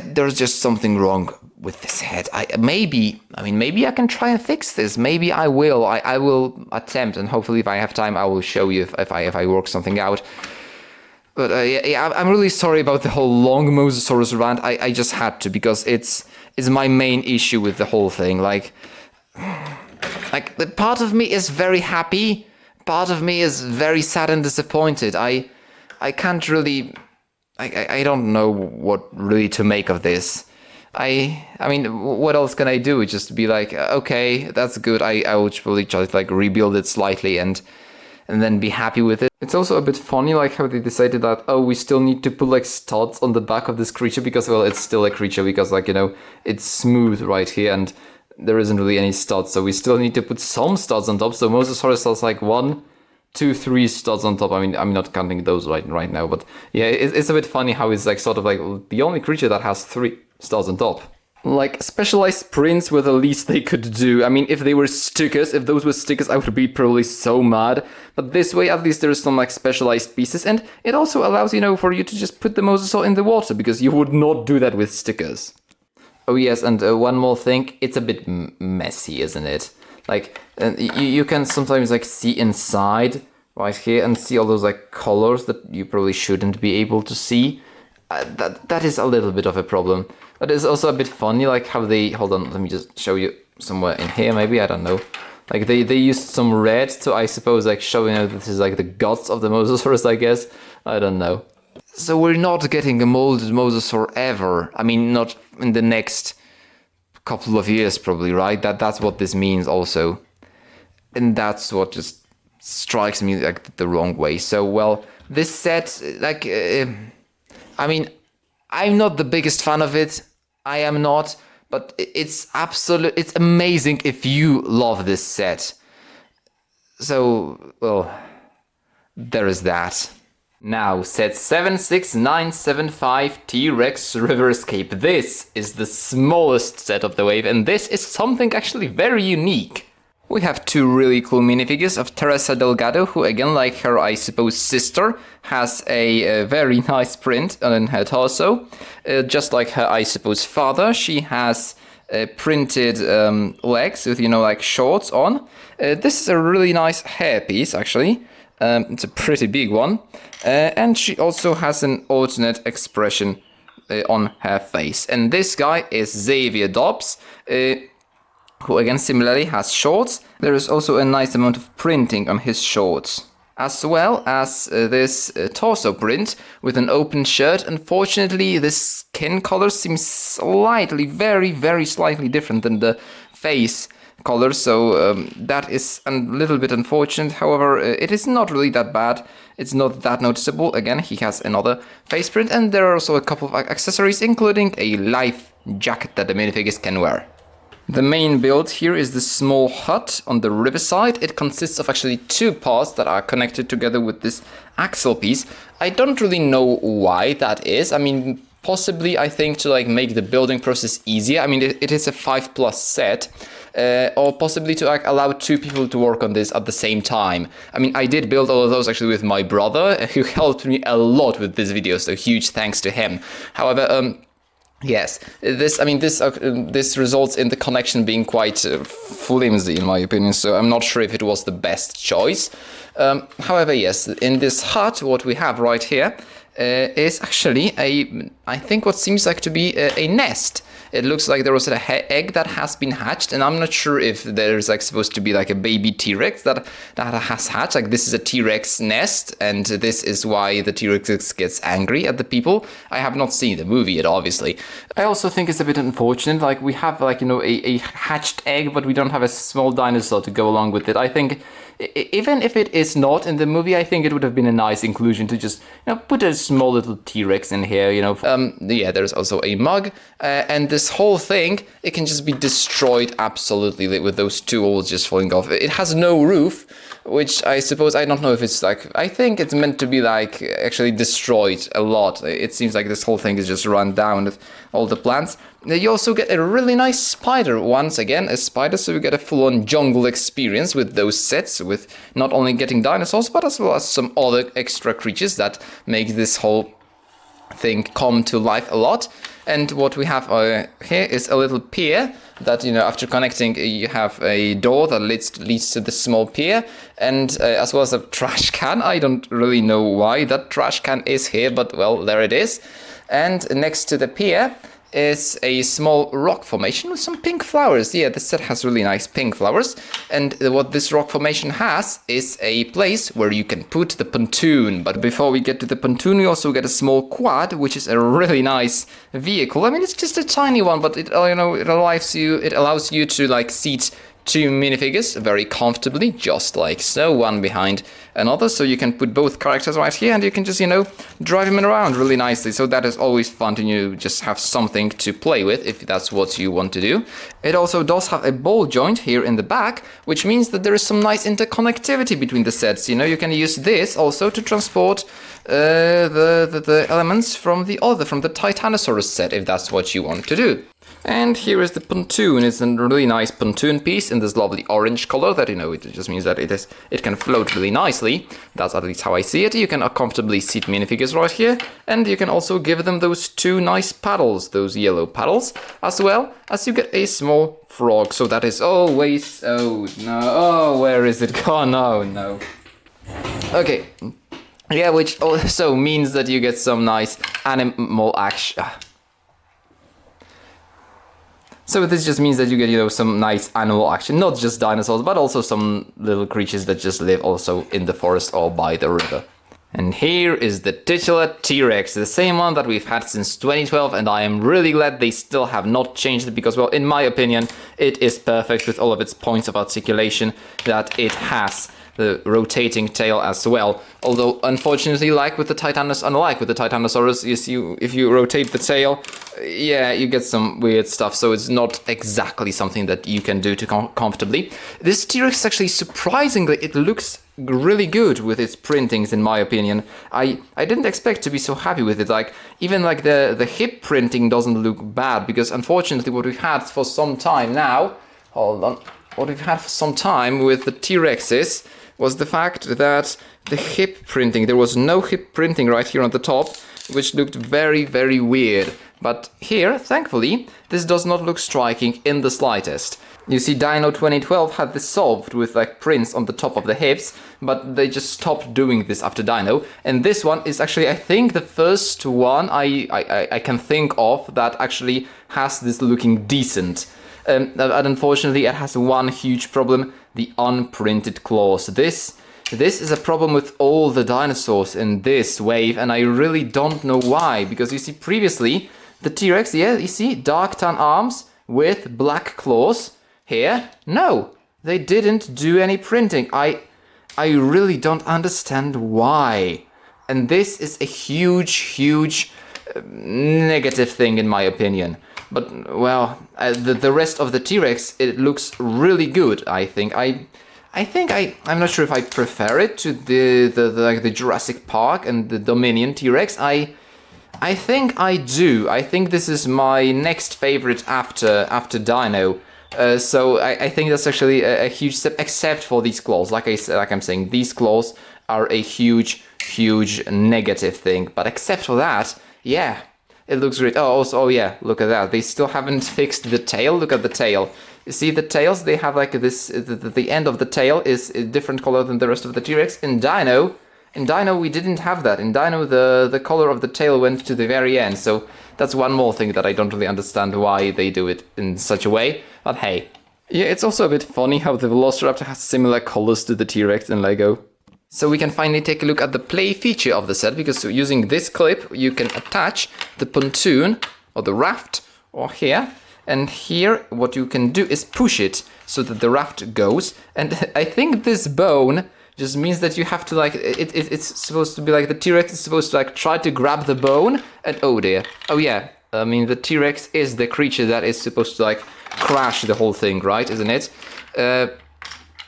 there's just something wrong with this head. Maybe I can try and fix this. Maybe I will. I will attempt, and hopefully, if I have time, I will show you if I work something out. But I'm really sorry about the whole long Mosasaurus rant. I just had to, because it's my main issue with the whole thing. The part of me is very happy. Part of me is very sad and disappointed. I can't really. I don't know what really to make of this. I mean, what else can I do? Just be okay, that's good. I will probably just rebuild it slightly and then be happy with it. It's also a bit funny how they decided that, we still need to put studs on the back of this creature because, well, it's still a creature because it's smooth right here and there isn't really any studs. So we still need to put some studs on top. So Mosasaurus has 1, 2, 3 studs on top. I mean, I'm not counting those right now, but yeah, it's a bit funny how it's sort of the only creature that has 3 studs on top. Specialized prints were the least they could do. I mean, if those were stickers, I would be probably so mad. But this way, at least there's some specialized pieces, and it also allows, for you to just put the Mosasaur in the water, because you would not do that with stickers. Oh yes, and one more thing, it's a bit messy, isn't it? You can sometimes see inside right here and see all those colors that you probably shouldn't be able to see. That is a little bit of a problem. But it's also a bit funny how they, hold on, let me just show you somewhere in here maybe, I don't know. They used some red to, I suppose, show this is the guts of the Mosasaurus, I guess. I don't know. So we're not getting a molded Mosasaur ever. I mean, not in the next couple of years probably, right? That's what this means also. And that's what just strikes me the wrong way. So, well, this set, I mean, I'm not the biggest fan of it. I am not, but it's amazing if you love this set. So, well, there is that. Now, set 76975 T.rex River Escape. This is the smallest set of the wave, and this is something actually very unique. We have 2 really cool minifigures of Teresa Delgado, who, again, like her, I suppose, sister, has a very nice print on her torso. Just like her, I suppose, father, she has printed legs with, shorts on. This is a really nice hairpiece, actually. It's a pretty big one. And she also has an alternate expression on her face. And this guy is Xavier Dobbs, who again similarly has shorts. There is also a nice amount of printing on his shorts, as well as this torso print with an open shirt. Unfortunately, the skin color seems slightly, very, very slightly different than the face color, so that is a little bit unfortunate. However, it is not really that bad. It's not that noticeable. Again, he has another face print, and there are also a couple of accessories, including a life jacket that the minifigures can wear. The main build here is the small hut on the riverside. It consists of actually 2 parts that are connected together with this axle piece. I don't really know why that is. I mean, possibly I think to like make the building process easier. I mean, it is a 5+ set. Or possibly to like allow 2 people to work on this at the same time. I mean, I did build all of those actually with my brother, who helped me a lot with this video, so huge thanks to him. However, yes, this results in the connection being quite flimsy in my opinion, so I'm not sure if it was the best choice. However, yes, in this hut, what we have right here is actually I think what seems like to be a nest. It looks like there was an egg that has been hatched, and I'm not sure if there's like supposed to be like a baby T.rex that has hatched. Like this is a T.rex nest, and this is why the T.rex gets angry at the people. I have not seen the movie yet, obviously. I also think it's a bit unfortunate. Like we have like, you know, a hatched egg, but we don't have a small dinosaur to go along with it. I think even if it is not in the movie, I think it would have been a nice inclusion to just, you know, put a small little T.rex in here, you know. Yeah, there's also a mug, and this whole thing, it can just be destroyed absolutely with those 2 holes just falling off. It has no roof, which I suppose, I don't know if it's like, I think it's meant to be like actually destroyed a lot. It seems like this whole thing is just run down with all the plants. You also get a really nice spider, once again, a spider, so you get a full-on jungle experience with those sets, with not only getting dinosaurs, but as well as some other extra creatures that make this whole thing come to life a lot. And what we have here is a little pier that, you know, after connecting, you have a door that leads to the small pier, and as well as a trash can. I don't really know why that trash can is here, but well, there it is. And next to the pier is a small rock formation with some pink flowers. Yeah, this set has really nice pink flowers. And what this rock formation has is a place where you can put the pontoon. But before we get to the pontoon, we also get a small quad, which is a really nice vehicle. I mean, it's just a tiny one, but it, you know, it allows you to like seat 2 minifigures very comfortably, just like so, one behind another, so you can put both characters right here, and you can just, you know, drive them around really nicely. So that is always fun to, you just have something to play with if that's what you want to do. It also does have a ball joint here in the back, which means that there is some nice interconnectivity between the sets. You know, you can use this also to transport the elements from the Titanosaurus set, if that's what you want to do. And here is the pontoon. It's a really nice pontoon piece in this lovely orange color that, you know, it just means that it can float really nicely. That's at least how I see it. You can comfortably seat minifigures right here, and you can also give them those 2 nice paddles, those yellow paddles, as well as you get a small frog. So that is always, oh no, oh, where is it gone? Oh no. Okay. Yeah, which also means that you get some nice animal action. So this just means that you get, you know, some nice animal action, not just dinosaurs, but also some little creatures that just live also in the forest or by the river. And here is the titular T.rex, the same one that we've had since 2012, and I am really glad they still have not changed it, because, well, in my opinion, it is perfect with all of its points of articulation that it has. The rotating tail as well. Although, unfortunately, unlike with the Titanosaurus, if you rotate the tail, yeah, you get some weird stuff, so it's not exactly something that you can do comfortably. This T.rex, actually, surprisingly, it looks really good with its printings, in my opinion. I didn't expect to be so happy with it. Like, even like the hip printing doesn't look bad, because unfortunately what we've had for some time now, what we've had for some time with the T-Rexes was the fact that the hip printing, there was no hip printing right here on the top, which looked very, very weird. But here, thankfully, this does not look striking in the slightest. You see, Dino 2012 had this solved with like prints on the top of the hips, but they just stopped doing this after Dino. And this one is actually, I think, the first one I can think of that actually has this looking decent. And unfortunately, it has one huge problem: the unprinted claws. This is a problem with all the dinosaurs in this wave, and I really don't know why. Because you see, previously, the T-Rex, yeah, you see, dark tan arms with black claws. Here, no, they didn't do any printing. I really don't understand why. And this is a huge negative thing in my opinion. But, well, the rest of the T-Rex, it looks really good, I think. I'm not sure if I prefer it to the Jurassic Park and the Dominion T-Rex. I think I do. I think this is my next favorite after Dino. So I think that's actually a huge step, except for these claws. Like I'm saying, these claws are a huge negative thing. But except for that, yeah, it looks great. Oh, also, oh yeah, look at that. They still haven't fixed the tail. Look at the tail. You see the tails? They have like this. The end of the tail is a different color than the rest of the T-Rex. In Dino, we didn't have that. In Dino, the color of the tail went to the very end. So that's one more thing that I don't really understand why they do it in such a way. But hey. Yeah, it's also a bit funny how the Velociraptor has similar colors to the T-Rex in LEGO. So we can finally take a look at the play feature of the set, because using this clip, you can attach the pontoon or the raft or here. And here, what you can do is push it so that the raft goes. And I think this bone just means that you have to like, it's supposed to be like the T-Rex is supposed to like try to grab the bone. And oh dear. Oh yeah. I mean, the T-Rex is the creature that is supposed to like crash the whole thing, right? Isn't it?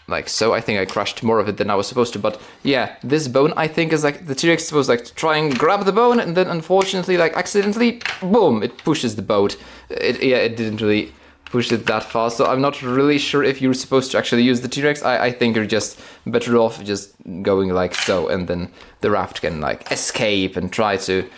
Like so, I think I crushed more of it than I was supposed to, but yeah, this bone I think is like the T-Rex is supposed to like try and grab the bone, and then unfortunately, like accidentally, boom, it pushes the boat. It didn't really push it that far, so I'm not really sure if you're supposed to actually use the T-Rex. I think you're just better off just going like so, and then the raft can like escape and try to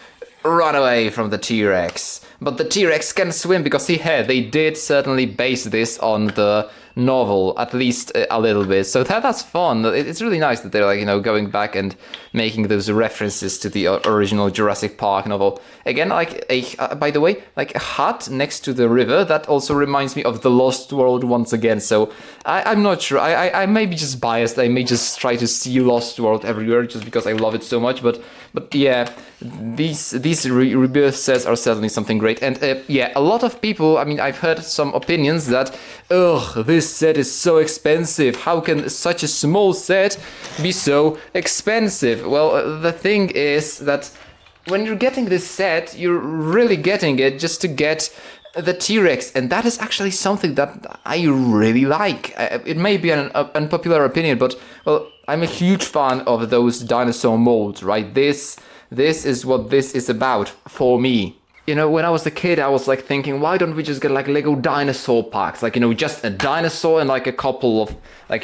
run away from the T-Rex. But the T-Rex can swim because they did certainly base this on the novel, at least a little bit. So that's fun. It's really nice that they're like, going back and making those references to the original Jurassic Park novel. Again, like by the way, like a hut next to the river, that also reminds me of the Lost World once again. So I'm not sure. I may be just biased. I may just try to see Lost World everywhere just because I love it so much. But yeah, these Rebirth sets are certainly something great. And yeah, a lot of people, I mean, I've heard some opinions that, ugh, this set is so expensive. How can such a small set be so expensive? Well, the thing is that when you're getting this set, you're really getting it just to get the T-Rex, and that is actually something that I really like. It may be an unpopular opinion, but, well, I'm a huge fan of those dinosaur molds, right? This is what this is about for me. When I was a kid, I was like thinking, why don't we just get like Lego dinosaur packs? Like, just a dinosaur and like a couple of, like,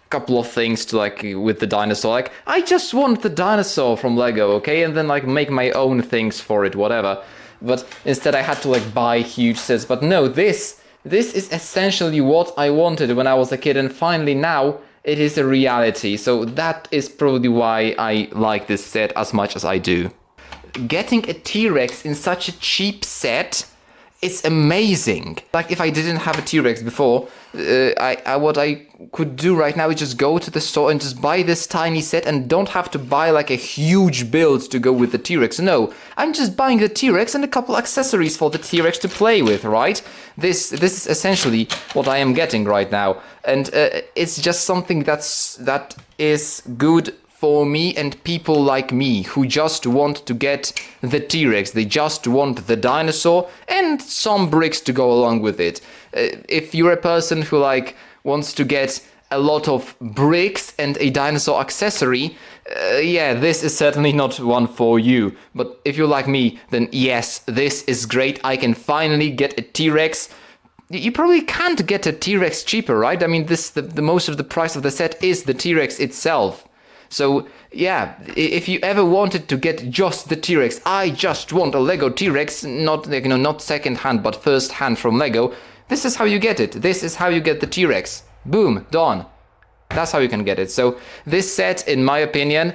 couple of things to like with the dinosaur. Like, I just want the dinosaur from Lego, okay? And then like make my own things for it, whatever. But instead I had to like buy huge sets. But no, this is essentially what I wanted when I was a kid, and finally now it is a reality. So that is probably why I like this set as much as I do. Getting a T-Rex in such a cheap set is amazing. Like, if I didn't have a T-Rex before, what I could do right now is just go to the store and just buy this tiny set and don't have to buy like a huge build to go with the T-Rex. No, I'm just buying the T-Rex and a couple accessories for the T-Rex to play with, right? This is essentially what I am getting right now. And it's just something that is good for me and people like me who just want to get the T-Rex. They just want the dinosaur and some bricks to go along with it. If you're a person who like wants to get a lot of bricks and a dinosaur accessory, yeah, this is certainly not one for you. But if you're like me, then yes, this is great. I can finally get a T-Rex. You probably can't get a T-Rex cheaper, right? I mean, the most of the price of the set is the T-Rex itself. So yeah, if you ever wanted to get just the T-Rex, I just want a Lego T-Rex, not second hand but first hand from Lego, this is how you get it. This is how you get the T-Rex. Boom, done. That's how you can get it. So this set, in my opinion,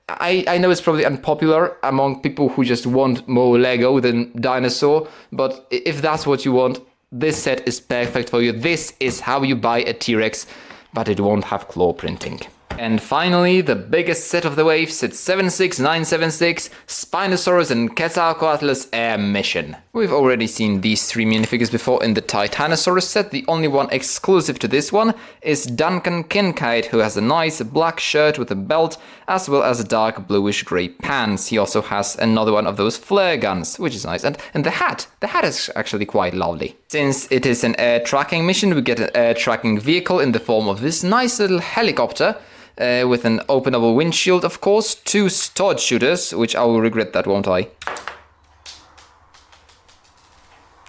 I know it's probably unpopular among people who just want more Lego than dinosaur, but if that's what you want, this set is perfect for you. This is how you buy a T-Rex, but it won't have claw printing. And finally, the biggest set of the waves, it's 76976 Spinosaurus and Quetzalcoatlus Air Mission. We've already seen these 3 minifigures before in the Titanosaurus set. The only one exclusive to this one is Duncan Kincaid, who has a nice black shirt with a belt, as well as dark bluish grey pants. He also has another one of those flare guns, which is nice. And the hat is actually quite lovely. Since it is an air tracking mission, we get an air tracking vehicle in the form of this nice little helicopter. With an openable windshield, of course, 2 stud shooters, which I will regret that, won't I?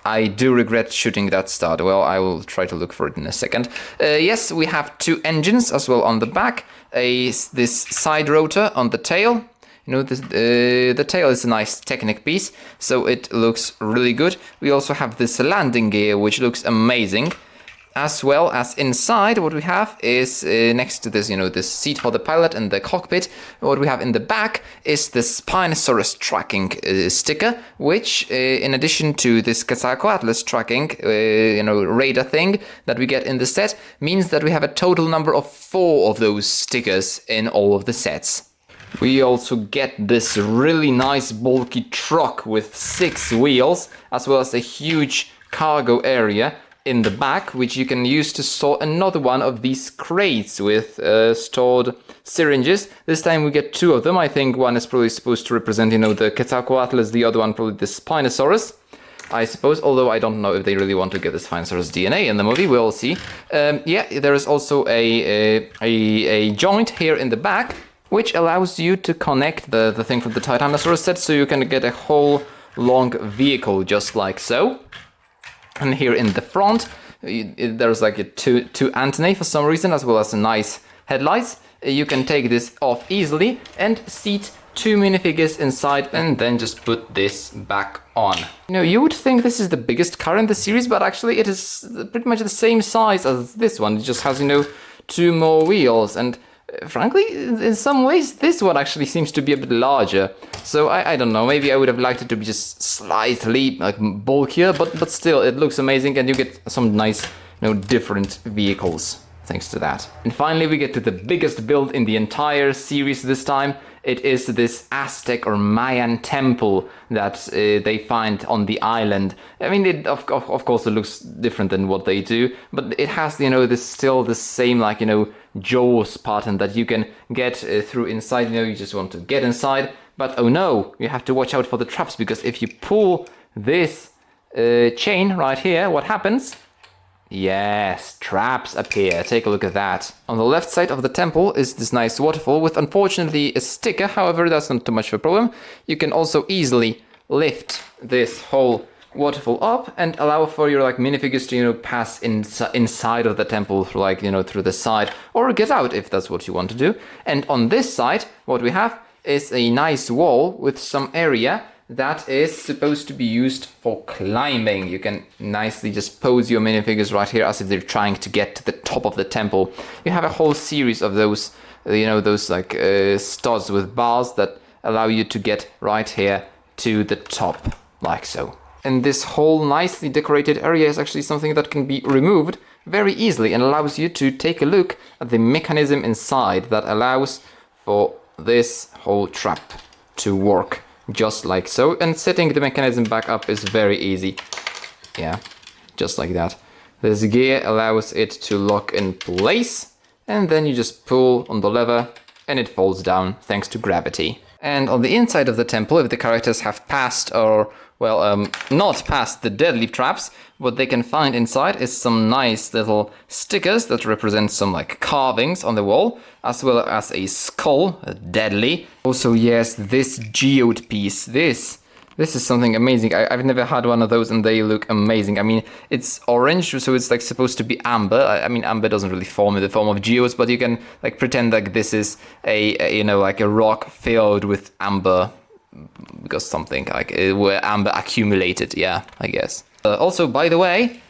I do regret shooting that stud. Well, I will try to look for it in a second. Yes, we have 2 engines as well on the back. This side rotor on the tail. You know, the tail is a nice Technic piece, so it looks really good. We also have this landing gear, which looks amazing. As well as inside, what we have is next to this, this seat for the pilot and the cockpit. What we have in the back is the Spinosaurus tracking sticker, which, in addition to this Quetzalcoatlus tracking, radar thing that we get in the set, means that we have a total number of 4 of those stickers in all of the sets. We also get this really nice bulky truck with 6 wheels, as well as a huge cargo area in the back, which you can use to store another one of these crates with stored syringes. This time we get 2 of them. I think one is probably supposed to represent, the Quetzalcoatlus, the other one probably the Spinosaurus, I suppose, although I don't know if they really want to get the Spinosaurus DNA in the movie. We'll see. Yeah, there is also a joint here in the back, which allows you to connect the thing from the Titanosaurus set, so you can get a whole long vehicle just like so. And here in the front, there's like a two antennae for some reason, as well as a nice headlights. You can take this off easily and seat 2 minifigures inside, and then just put this back on. You would think this is the biggest car in the series, but actually it is pretty much the same size as this one. It just has, 2 more wheels, and frankly, in some ways, this one actually seems to be a bit larger. So I don't know, maybe I would have liked it to be just slightly bulkier, but still, it looks amazing, and you get some nice, different vehicles thanks to that. And finally, we get to the biggest build in the entire series this time. It is this Aztec or Mayan temple that they find on the island. I mean, of course, it looks different than what they do, but it has, this still the same, Jaws pattern that you can get through inside. You just want to get inside, but oh no, you have to watch out for the traps, because if you pull this chain right here, what happens? Yes, traps appear. Take a look at that. On the left side of the temple is this nice waterfall with, unfortunately, a sticker. However, that's not too much of a problem. You can also easily lift this whole waterfall up and allow for your minifigures to pass inside of the temple through through the side, or get out if that's what you want to do. And on this side, what we have is a nice wall with some area that is supposed to be used for climbing. You can nicely just pose your minifigures right here as if they're trying to get to the top of the temple. You have a whole series of those, studs with bars that allow you to get right here to the top, like so. And this whole nicely decorated area is actually something that can be removed very easily and allows you to take a look at the mechanism inside that allows for this whole trap to work. Just like so, and setting the mechanism back up is very easy. Yeah, just like that. This gear allows it to lock in place, and then you just pull on the lever and it falls down thanks to gravity. And on the inside of the temple, if the characters have passed or, not passed the deadly traps, what they can find inside is some nice little stickers that represent some carvings on the wall, as well as a skull, deadly. Also, yes, this geode piece, this is something amazing. I've never had one of those, and they look amazing. I mean, it's orange, so it's supposed to be amber. I mean, amber doesn't really form in the form of geodes, but you can pretend this is a rock filled with amber, because something where amber accumulated. Yeah, I guess. Also, by the way,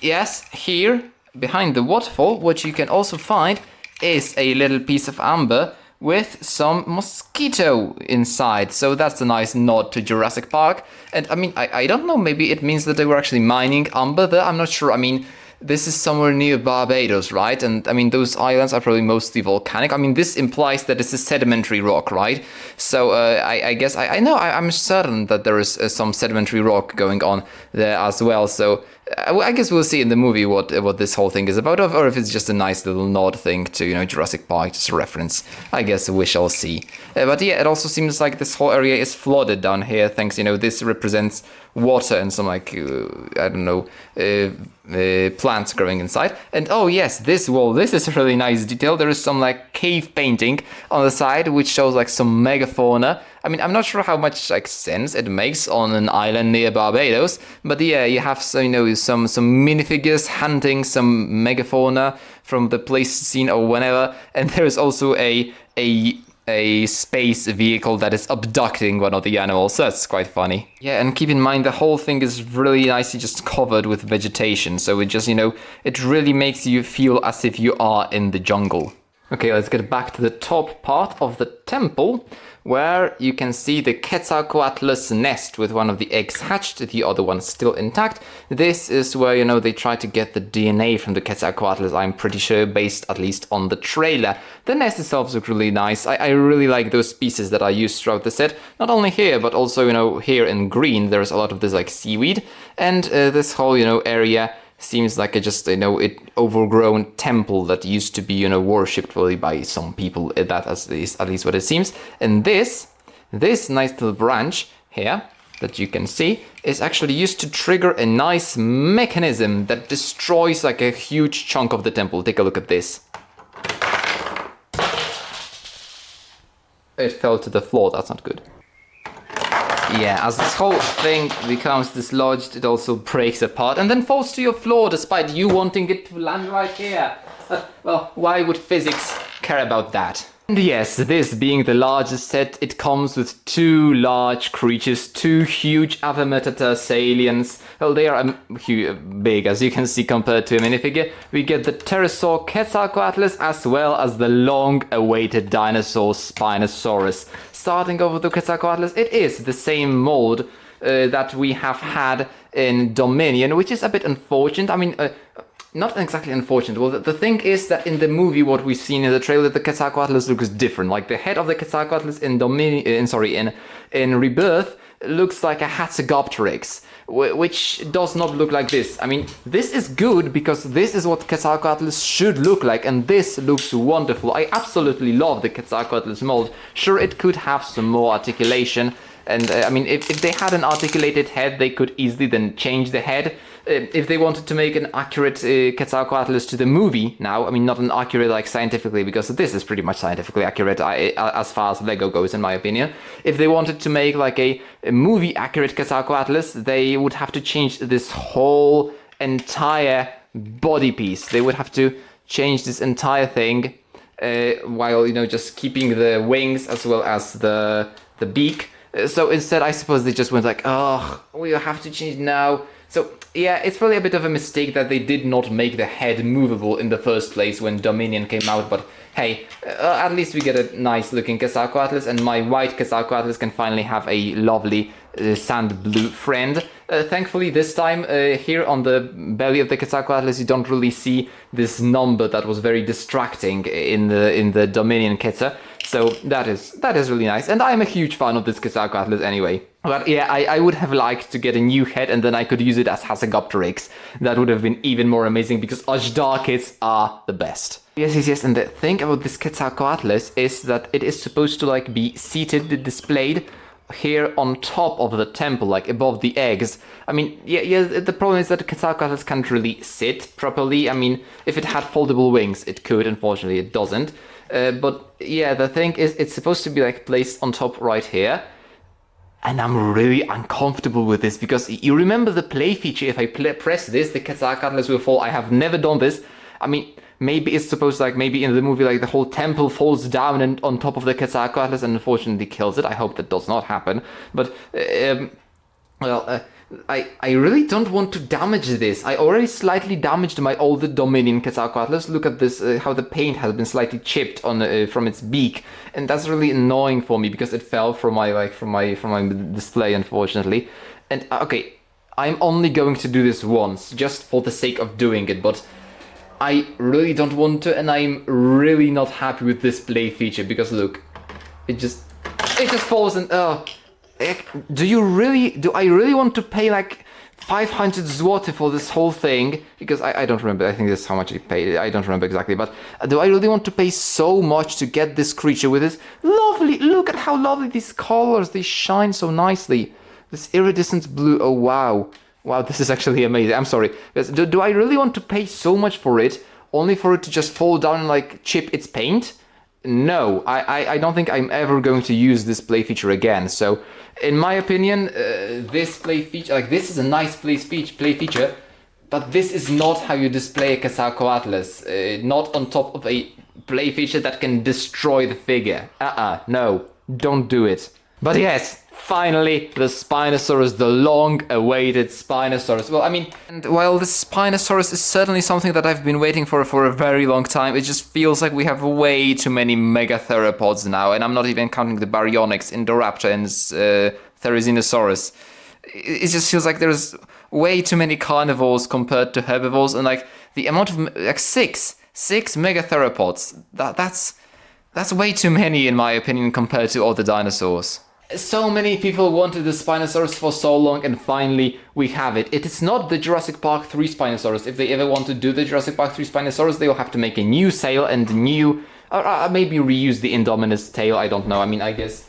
yes, here behind the waterfall, what you can also find is a little piece of amber with some mosquito inside. So that's a nice nod to Jurassic Park. And I mean, I don't know, maybe it means that they were actually mining amber there. I'm not sure. I mean, this is somewhere near Barbados, right? And I mean, those islands are probably mostly volcanic. I mean, this implies that it's a sedimentary rock, right? So I guess I know I'm certain that there is some sedimentary rock going on there as well. So I guess we'll see in the movie what this whole thing is about, or if it's just a nice little nod thing to, you know, Jurassic Park, just a reference. I guess we shall see. But yeah, it also seems like this whole area is flooded down here. Thanks, you know, this represents water and some like I don't know plants growing inside. And oh yes, this wall, this is a really nice detail. There is some like cave painting on the side which shows like some megafauna. I mean, I'm not sure how much like sense it makes on an island near Barbados, but yeah, you have some, you know, some minifigures hunting some megafauna from the Pleistocene or whenever, and there is also a space vehicle that is abducting one of the animals, so that's quite funny. Yeah, and keep in mind the whole thing is really nicely just covered with vegetation, so it just, you know, it really makes you feel as if you are in the jungle. Okay, let's get back to the top part of the temple, where you can see the Quetzalcoatlus nest with one of the eggs hatched, the other one still intact. This is where, you know, they try to get the DNA from the Quetzalcoatlus, I'm pretty sure, based at least on the trailer. The nest itself looks really nice. I really like those pieces that are used throughout the set. Not only here, but also, you know, here in green, there's a lot of this like seaweed. And this whole, you know, area seems like a just, you know, overgrown temple that used to be, you know, worshipped really by some people. That is at least what it seems. And this nice little branch here that you can see is actually used to trigger a nice mechanism that destroys like a huge chunk of the temple. Take a look at this. It fell to the floor. That's not good. Yeah, as this whole thing becomes dislodged, it also breaks apart and then falls to your floor despite you wanting it to land right here. Well, why would physics care about that? And yes, this being the largest set, it comes with two large creatures, two huge Avimetators aliens. Well, they are big, as you can see, compared to a minifigure. We get the pterosaur Quetzalcoatlus as well as the long-awaited dinosaur Spinosaurus. Starting over the Quetzalcoatlus, it is the same mold that we have had in Dominion, which is a bit unfortunate. I mean, not exactly unfortunate. Well, the thing is that in the movie, what we've seen in the trailer, the Quetzalcoatlus looks different. Like the head of the Quetzalcoatlus in Rebirth looks like a Hatzegopteryx, which does not look like this. I mean, this is good because this is what Quetzalcoatlus should look like, and this looks wonderful. I absolutely love the Quetzalcoatlus mold. Sure, it could have some more articulation, and I mean, if they had an articulated head, they could easily then change the head. If they wanted to make an accurate Quetzalcoatlus to the movie now, I mean, not an accurate like scientifically, because this is pretty much scientifically accurate as far as LEGO goes, in my opinion. If they wanted to make like a movie accurate Quetzalcoatlus, they would have to change this whole entire body piece. They would have to change this entire thing while, you know, just keeping the wings as well as the beak. So instead, I suppose they just went like, oh, we have to change now. So yeah, it's probably a bit of a mistake that they did not make the head movable in the first place when Dominion came out, but hey, at least we get a nice looking Quetzalcoatlus, and my white Quetzalcoatlus can finally have a lovely sand blue friend. Thankfully this time here on the belly of the Quetzalcoatlus you don't really see this number that was very distracting in the Dominion Quetzal. So that is really nice, and I'm a huge fan of this Quetzalcoatlus anyway. But yeah, I would have liked to get a new head and then I could use it as Hatzegopteryx. That would have been even more amazing because Ashdar kids are the best. Yes, and the thing about this Quetzalcoatlus is that it is supposed to like be seated, displayed here on top of the temple, like above the eggs. I mean, yeah, the problem is that the Quetzalcoatlus can't really sit properly. I mean, if it had foldable wings, it could. Unfortunately, it doesn't. But yeah, the thing is, it's supposed to be like placed on top right here. And I'm really uncomfortable with this because you remember the play feature, if I press this, the Quetzalcoatlus will fall. I have never done this. I mean, maybe it's supposed like, maybe in the movie, like the whole temple falls down and on top of the Quetzalcoatlus and unfortunately kills it. I hope that does not happen. But, I really don't want to damage this. I already slightly damaged my older Dominion Quetzalcoatlus. Look at this, how the paint has been slightly chipped on from its beak, and that's really annoying for me because it fell from my display, unfortunately. And okay, I'm only going to do this once, just for the sake of doing it, but I really don't want to, and I'm really not happy with this play feature, because look, it just falls and, do I really want to pay like 500 zloty for this whole thing? Because I don't remember, I think that's how much I paid, I don't remember exactly, but do I really want to pay so much to get this creature with this lovely, look at how lovely these colors, they shine so nicely. This iridescent blue, oh wow. Wow, this is actually amazing, I'm sorry. Do I really want to pay so much for it, only for it to just fall down and like chip its paint? No, I don't think I'm ever going to use this play feature again. So, in my opinion, this play feature, like this is a nice play feature, but this is not how you display a Quetzalcoatlus. Not on top of a play feature that can destroy the figure. No, don't do it. But yes, finally, the Spinosaurus, the long-awaited Spinosaurus. Well, I mean, and while the Spinosaurus is certainly something that I've been waiting for a very long time, it just feels like we have way too many megatheropods now, and I'm not even counting the baryonyx, Indoraptor, and Therizinosaurus. It just feels like there's way too many carnivores compared to herbivores, and like the amount of like six megatheropods. That's way too many in my opinion compared to all the dinosaurs. So many people wanted the Spinosaurus for so long, and finally we have it. It is not the Jurassic Park 3 Spinosaurus. If they ever want to do the Jurassic Park 3 Spinosaurus, they will have to make a new sail and maybe reuse the Indominus tail. I don't know. I mean, I guess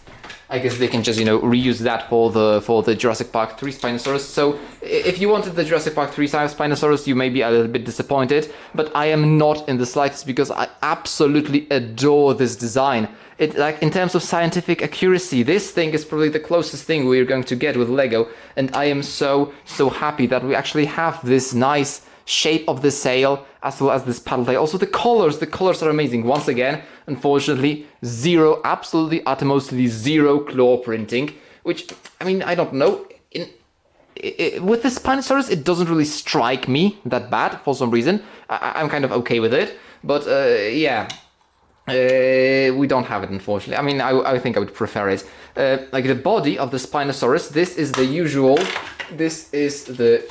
they can just, reuse that for the Jurassic Park 3 Spinosaurus. So if you wanted the Jurassic Park 3 Spinosaurus, you may be a little bit disappointed, but I am not in the slightest, because I absolutely adore this design. It, like, in terms of scientific accuracy, this thing is probably the closest thing we're going to get with LEGO, and I am so happy that we actually have this nice shape of the sail as well as this paddle tail. Also the colors are amazing. Once again, unfortunately, absolutely uttermostly zero claw printing, which, I mean, I don't know. With the Spinosaurus, it doesn't really strike me that bad for some reason. I'm kind of okay with it, but yeah. We don't have it, unfortunately. I mean, I think I would prefer it. Like the body of the Spinosaurus, this is the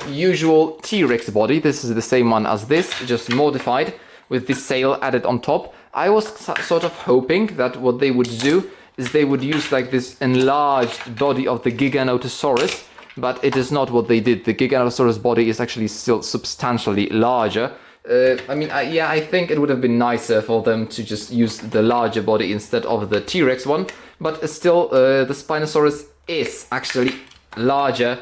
usual T.rex body. This is the same one as this, just modified with this sail added on top. I was sort of hoping that what they would do is they would use like this enlarged body of the Giganotosaurus, but it is not what they did. The Giganotosaurus body is actually still substantially larger. I mean, I think it would have been nicer for them to just use the larger body instead of the T.rex one, but still, the Spinosaurus is actually larger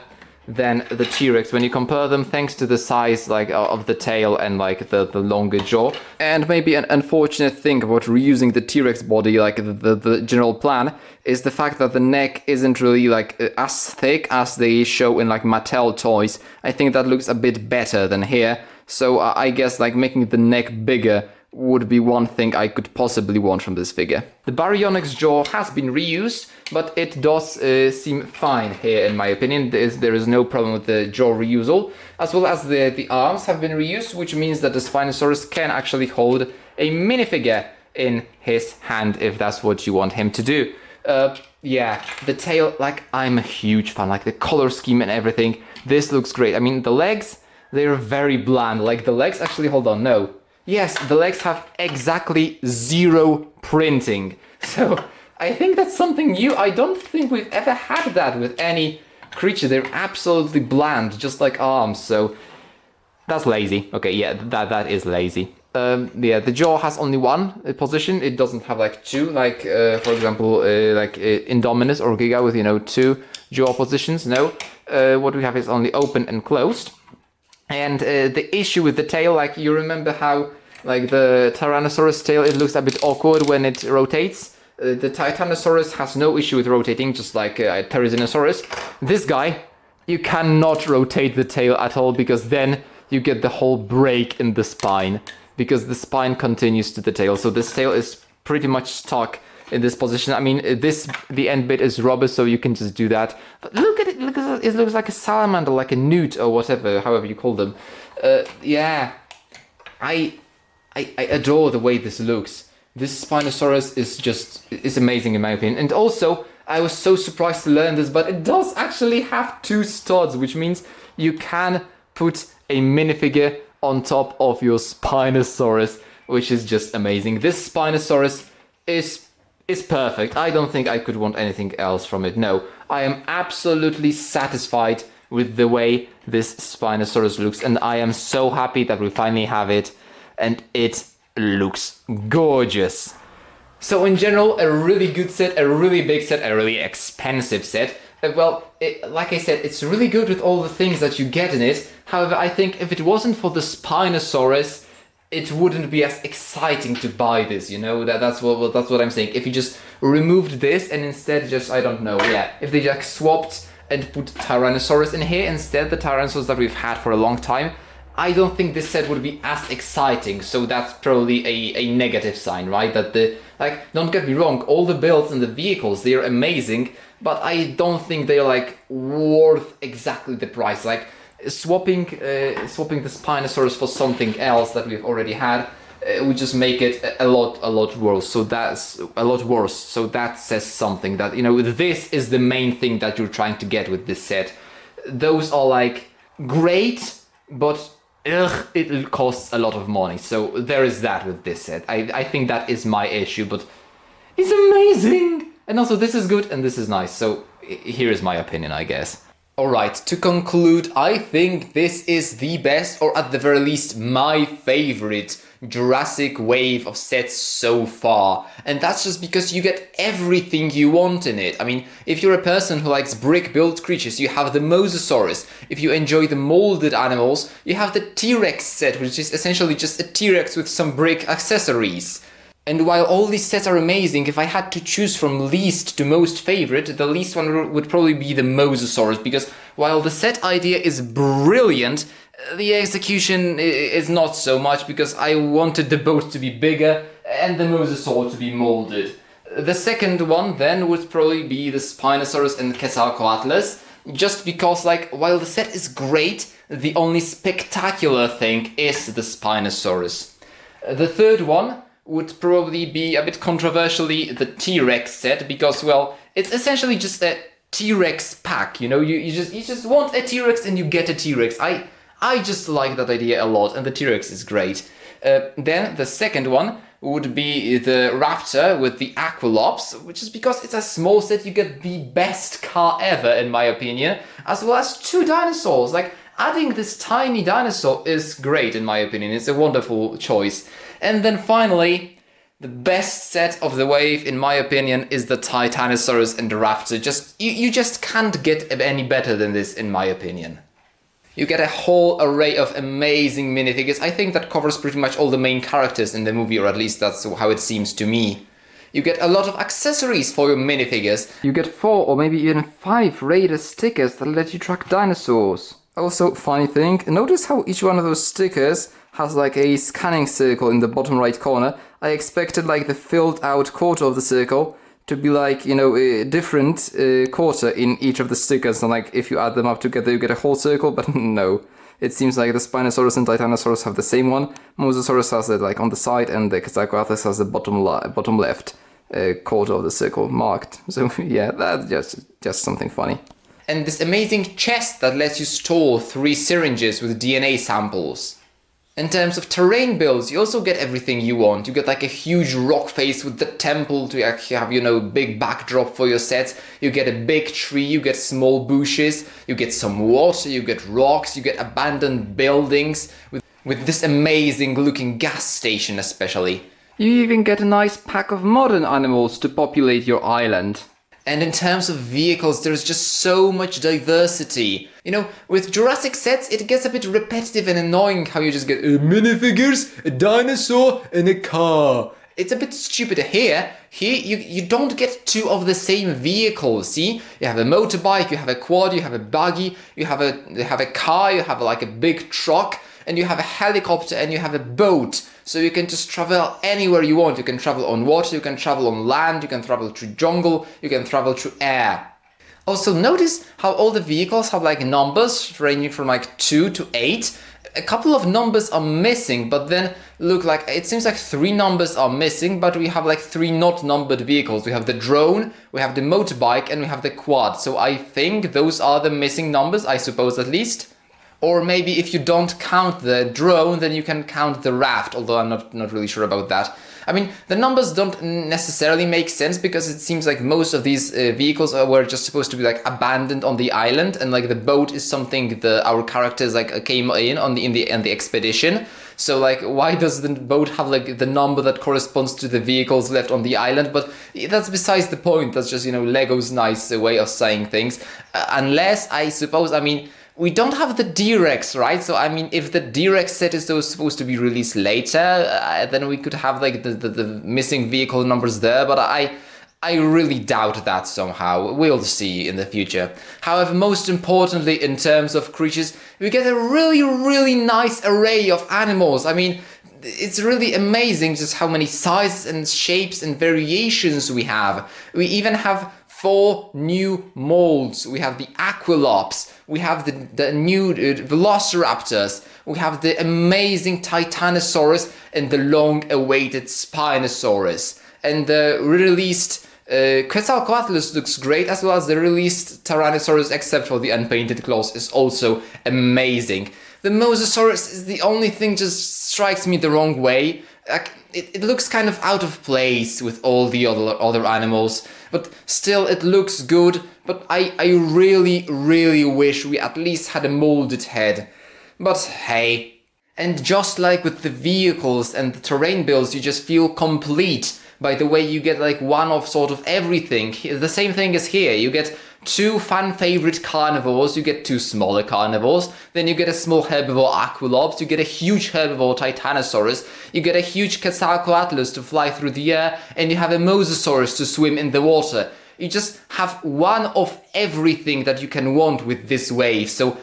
than the T.rex when you compare them, thanks to the size like of the tail and like the longer jaw. And maybe an unfortunate thing about reusing the T.rex body, like the general plan, is the fact that the neck isn't really like as thick as they show in like Mattel toys. I think that looks a bit better than here. So I guess like making the neck bigger would be one thing I could possibly want from this figure. The baryonyx jaw has been reused, but it does seem fine here in my opinion. There is no problem with the jaw reusal, as well as the arms have been reused, which means that the Spinosaurus can actually hold a minifigure in his hand if that's what you want him to do. Yeah, the tail, like, I'm a huge fan, like the color scheme and everything. This looks great. I mean, the legs, they're very bland. Like the legs, actually, hold on, no. Yes, the legs have exactly zero printing. So I think that's something new. I don't think we've ever had that with any creature. They're absolutely bland, just like arms. So that's lazy. Okay, yeah, that is lazy. Yeah, the jaw has only one position. It doesn't have like two, like for example, like Indominus or Giga with, two jaw positions. No, what we have is only open and closed. And the issue with the tail, like you remember how like the Tyrannosaurus tail, it looks a bit awkward when it rotates. The Titanosaurus has no issue with rotating, just like Therizinosaurus. This guy, you cannot rotate the tail at all, because then you get the whole break in the spine, because the spine continues to the tail. So this tail is pretty much stuck in this position. I mean, the end bit is rubber, so you can just do that. But look at it, it looks like a salamander, like a newt or whatever, however you call them. Yeah, I adore the way this looks. This Spinosaurus is amazing in my opinion. And also, I was so surprised to learn this, but it does actually have two studs, which means you can put a minifigure on top of your Spinosaurus, which is just amazing. This Spinosaurus is perfect. I don't think I could want anything else from it. No, I am absolutely satisfied with the way this Spinosaurus looks, and I am so happy that we finally have it, and it looks gorgeous. So in general, a really good set, a really big set, a really expensive set. Like I said, it's really good with all the things that you get in it. However, I think if it wasn't for the Spinosaurus, it wouldn't be as exciting to buy this, you know? That's what I'm saying. If you just removed this and instead just, I don't know, yeah, if they just swapped and put Tyrannosaurus in here instead, the Tyrannosaurus that we've had for a long time, I don't think this set would be as exciting. So that's probably a negative sign, right? That don't get me wrong, all the builds and the vehicles, they're amazing, but I don't think they're like worth exactly the price. Like swapping the Spinosaurus for something else that we've already had would just make it a lot worse. So that's a lot worse. So that says something that, you know, this is the main thing that you're trying to get with this set. Those are like great, but it costs a lot of money. So there is that with this set. I think that is my issue, but it's amazing. And also this is good and this is nice. So here is my opinion, I guess. Alright, to conclude, I think this is the best, or at the very least, my favorite Jurassic wave of sets so far. And that's just because you get everything you want in it. I mean, if you're a person who likes brick-built creatures, you have the Mosasaurus. If you enjoy the molded animals, you have the T.rex set, which is essentially just a T.rex with some brick accessories. And while all these sets are amazing, if I had to choose from least to most favorite, the least one would probably be the Mosasaurus, because while the set idea is brilliant, the execution is not so much, because I wanted the boat to be bigger and the Mosasaur to be molded. The second one then would probably be the Spinosaurus and Quetzalcoatlus, just because, like, while the set is great, the only spectacular thing is the Spinosaurus. The third one would probably be a bit controversially the T.rex set, because, well, it's essentially just a T.rex pack, you know, you just want a T.rex and you get a T.rex. I just like that idea a lot, and the T.rex is great. Then the second one would be the Raptor with the Aquilops, which is because it's a small set, you get the best car ever, in my opinion, as well as two dinosaurs. Like, adding this tiny dinosaur is great, in my opinion. It's a wonderful choice. And then finally, the best set of the wave, in my opinion, is the Titanosaurus and the Raptor. You just can't get any better than this, in my opinion. You get a whole array of amazing minifigures. I think that covers pretty much all the main characters in the movie, or at least that's how it seems to me. You get a lot of accessories for your minifigures. You get 4 or maybe even 5 radar stickers that let you track dinosaurs. Also, funny thing, notice how each one of those stickers has like a scanning circle in the bottom right corner. I expected like the filled out quarter of the circle to be like, you know, a different quarter in each of the stickers, and like if you add them up together you get a whole circle, but no. It seems like the Spinosaurus and Titanosaurus have the same one. Mosasaurus has it like on the side, and the Quetzalcoatlus has the bottom left quarter of the circle marked. So yeah, that's just something funny. And this amazing chest that lets you store 3 syringes with DNA samples. In terms of terrain builds, you also get everything you want. You get like a huge rock face with the temple to actually have, you know, big backdrop for your sets. You get a big tree, you get small bushes, you get some water, you get rocks, you get abandoned buildings with this amazing looking gas station especially. You even get a nice pack of modern animals to populate your island. And in terms of vehicles, there's just so much diversity. You know, with Jurassic sets, it gets a bit repetitive and annoying how you just get minifigures, a dinosaur, and a car. It's a bit stupid here. Here, you don't get 2 of the same vehicle, see? You have a motorbike, you have a quad, you have a buggy, you have a car, you have like a big truck, and you have a helicopter, and you have a boat. So you can just travel anywhere you want. You can travel on water, you can travel on land, you can travel through jungle, you can travel through air. Also, notice how all the vehicles have like numbers ranging from like 2 to 8. A couple of numbers are missing, but then look, like it seems like 3 numbers are missing, but we have like 3 not numbered vehicles. We have the drone, we have the motorbike, and we have the quad. So I think those are the missing numbers, I suppose at least. Or maybe if you don't count the drone, then you can count the raft, although I'm not really sure about that. I mean, the numbers don't necessarily make sense because it seems like most of these vehicles were just supposed to be like abandoned on the island, and like the boat is something our characters like came in on the expedition. So like, why does the boat have like the number that corresponds to the vehicles left on the island? But that's besides the point. That's just, you know, LEGO's nice way of saying things. Unless, I suppose, I mean, we don't have the d.rex, right? So, I mean, if the d.rex set is supposed to be released later, then we could have, like, the missing vehicle numbers there, but I really doubt that somehow. We'll see in the future. However, most importantly, in terms of creatures, we get a really, really nice array of animals. I mean, it's really amazing just how many sizes and shapes and variations we have. We even have 4 new molds. We have the Aquilops, we have the new Velociraptors, we have the amazing Titanosaurus and the long-awaited Spinosaurus. And the released Quetzalcoatlus looks great, as well as the released Tyrannosaurus, except for the unpainted claws, is also amazing. The Mosasaurus is the only thing just strikes me the wrong way. Like, it looks kind of out of place with all the other animals, but still it looks good. But I really, really wish we at least had a molded head. But hey. And just like with the vehicles and the terrain builds, you just feel complete by the way you get like one of sort of everything. The same thing is here. You get 2 fan favorite carnivores, you get 2 smaller carnivores, then you get a small herbivore Aquilops, you get a huge herbivore Titanosaurus, you get a huge Quetzalcoatlus to fly through the air, and you have a Mosasaurus to swim in the water. You just have one of everything that you can want with this wave. So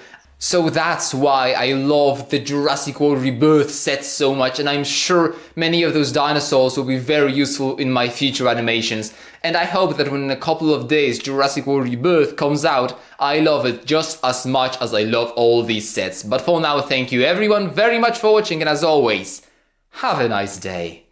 that's why I love the Jurassic World Rebirth set so much, and I'm sure many of those dinosaurs will be very useful in my future animations. And I hope that when in a couple of days Jurassic World Rebirth comes out, I love it just as much as I love all these sets. But for now, thank you everyone very much for watching, and as always, have a nice day.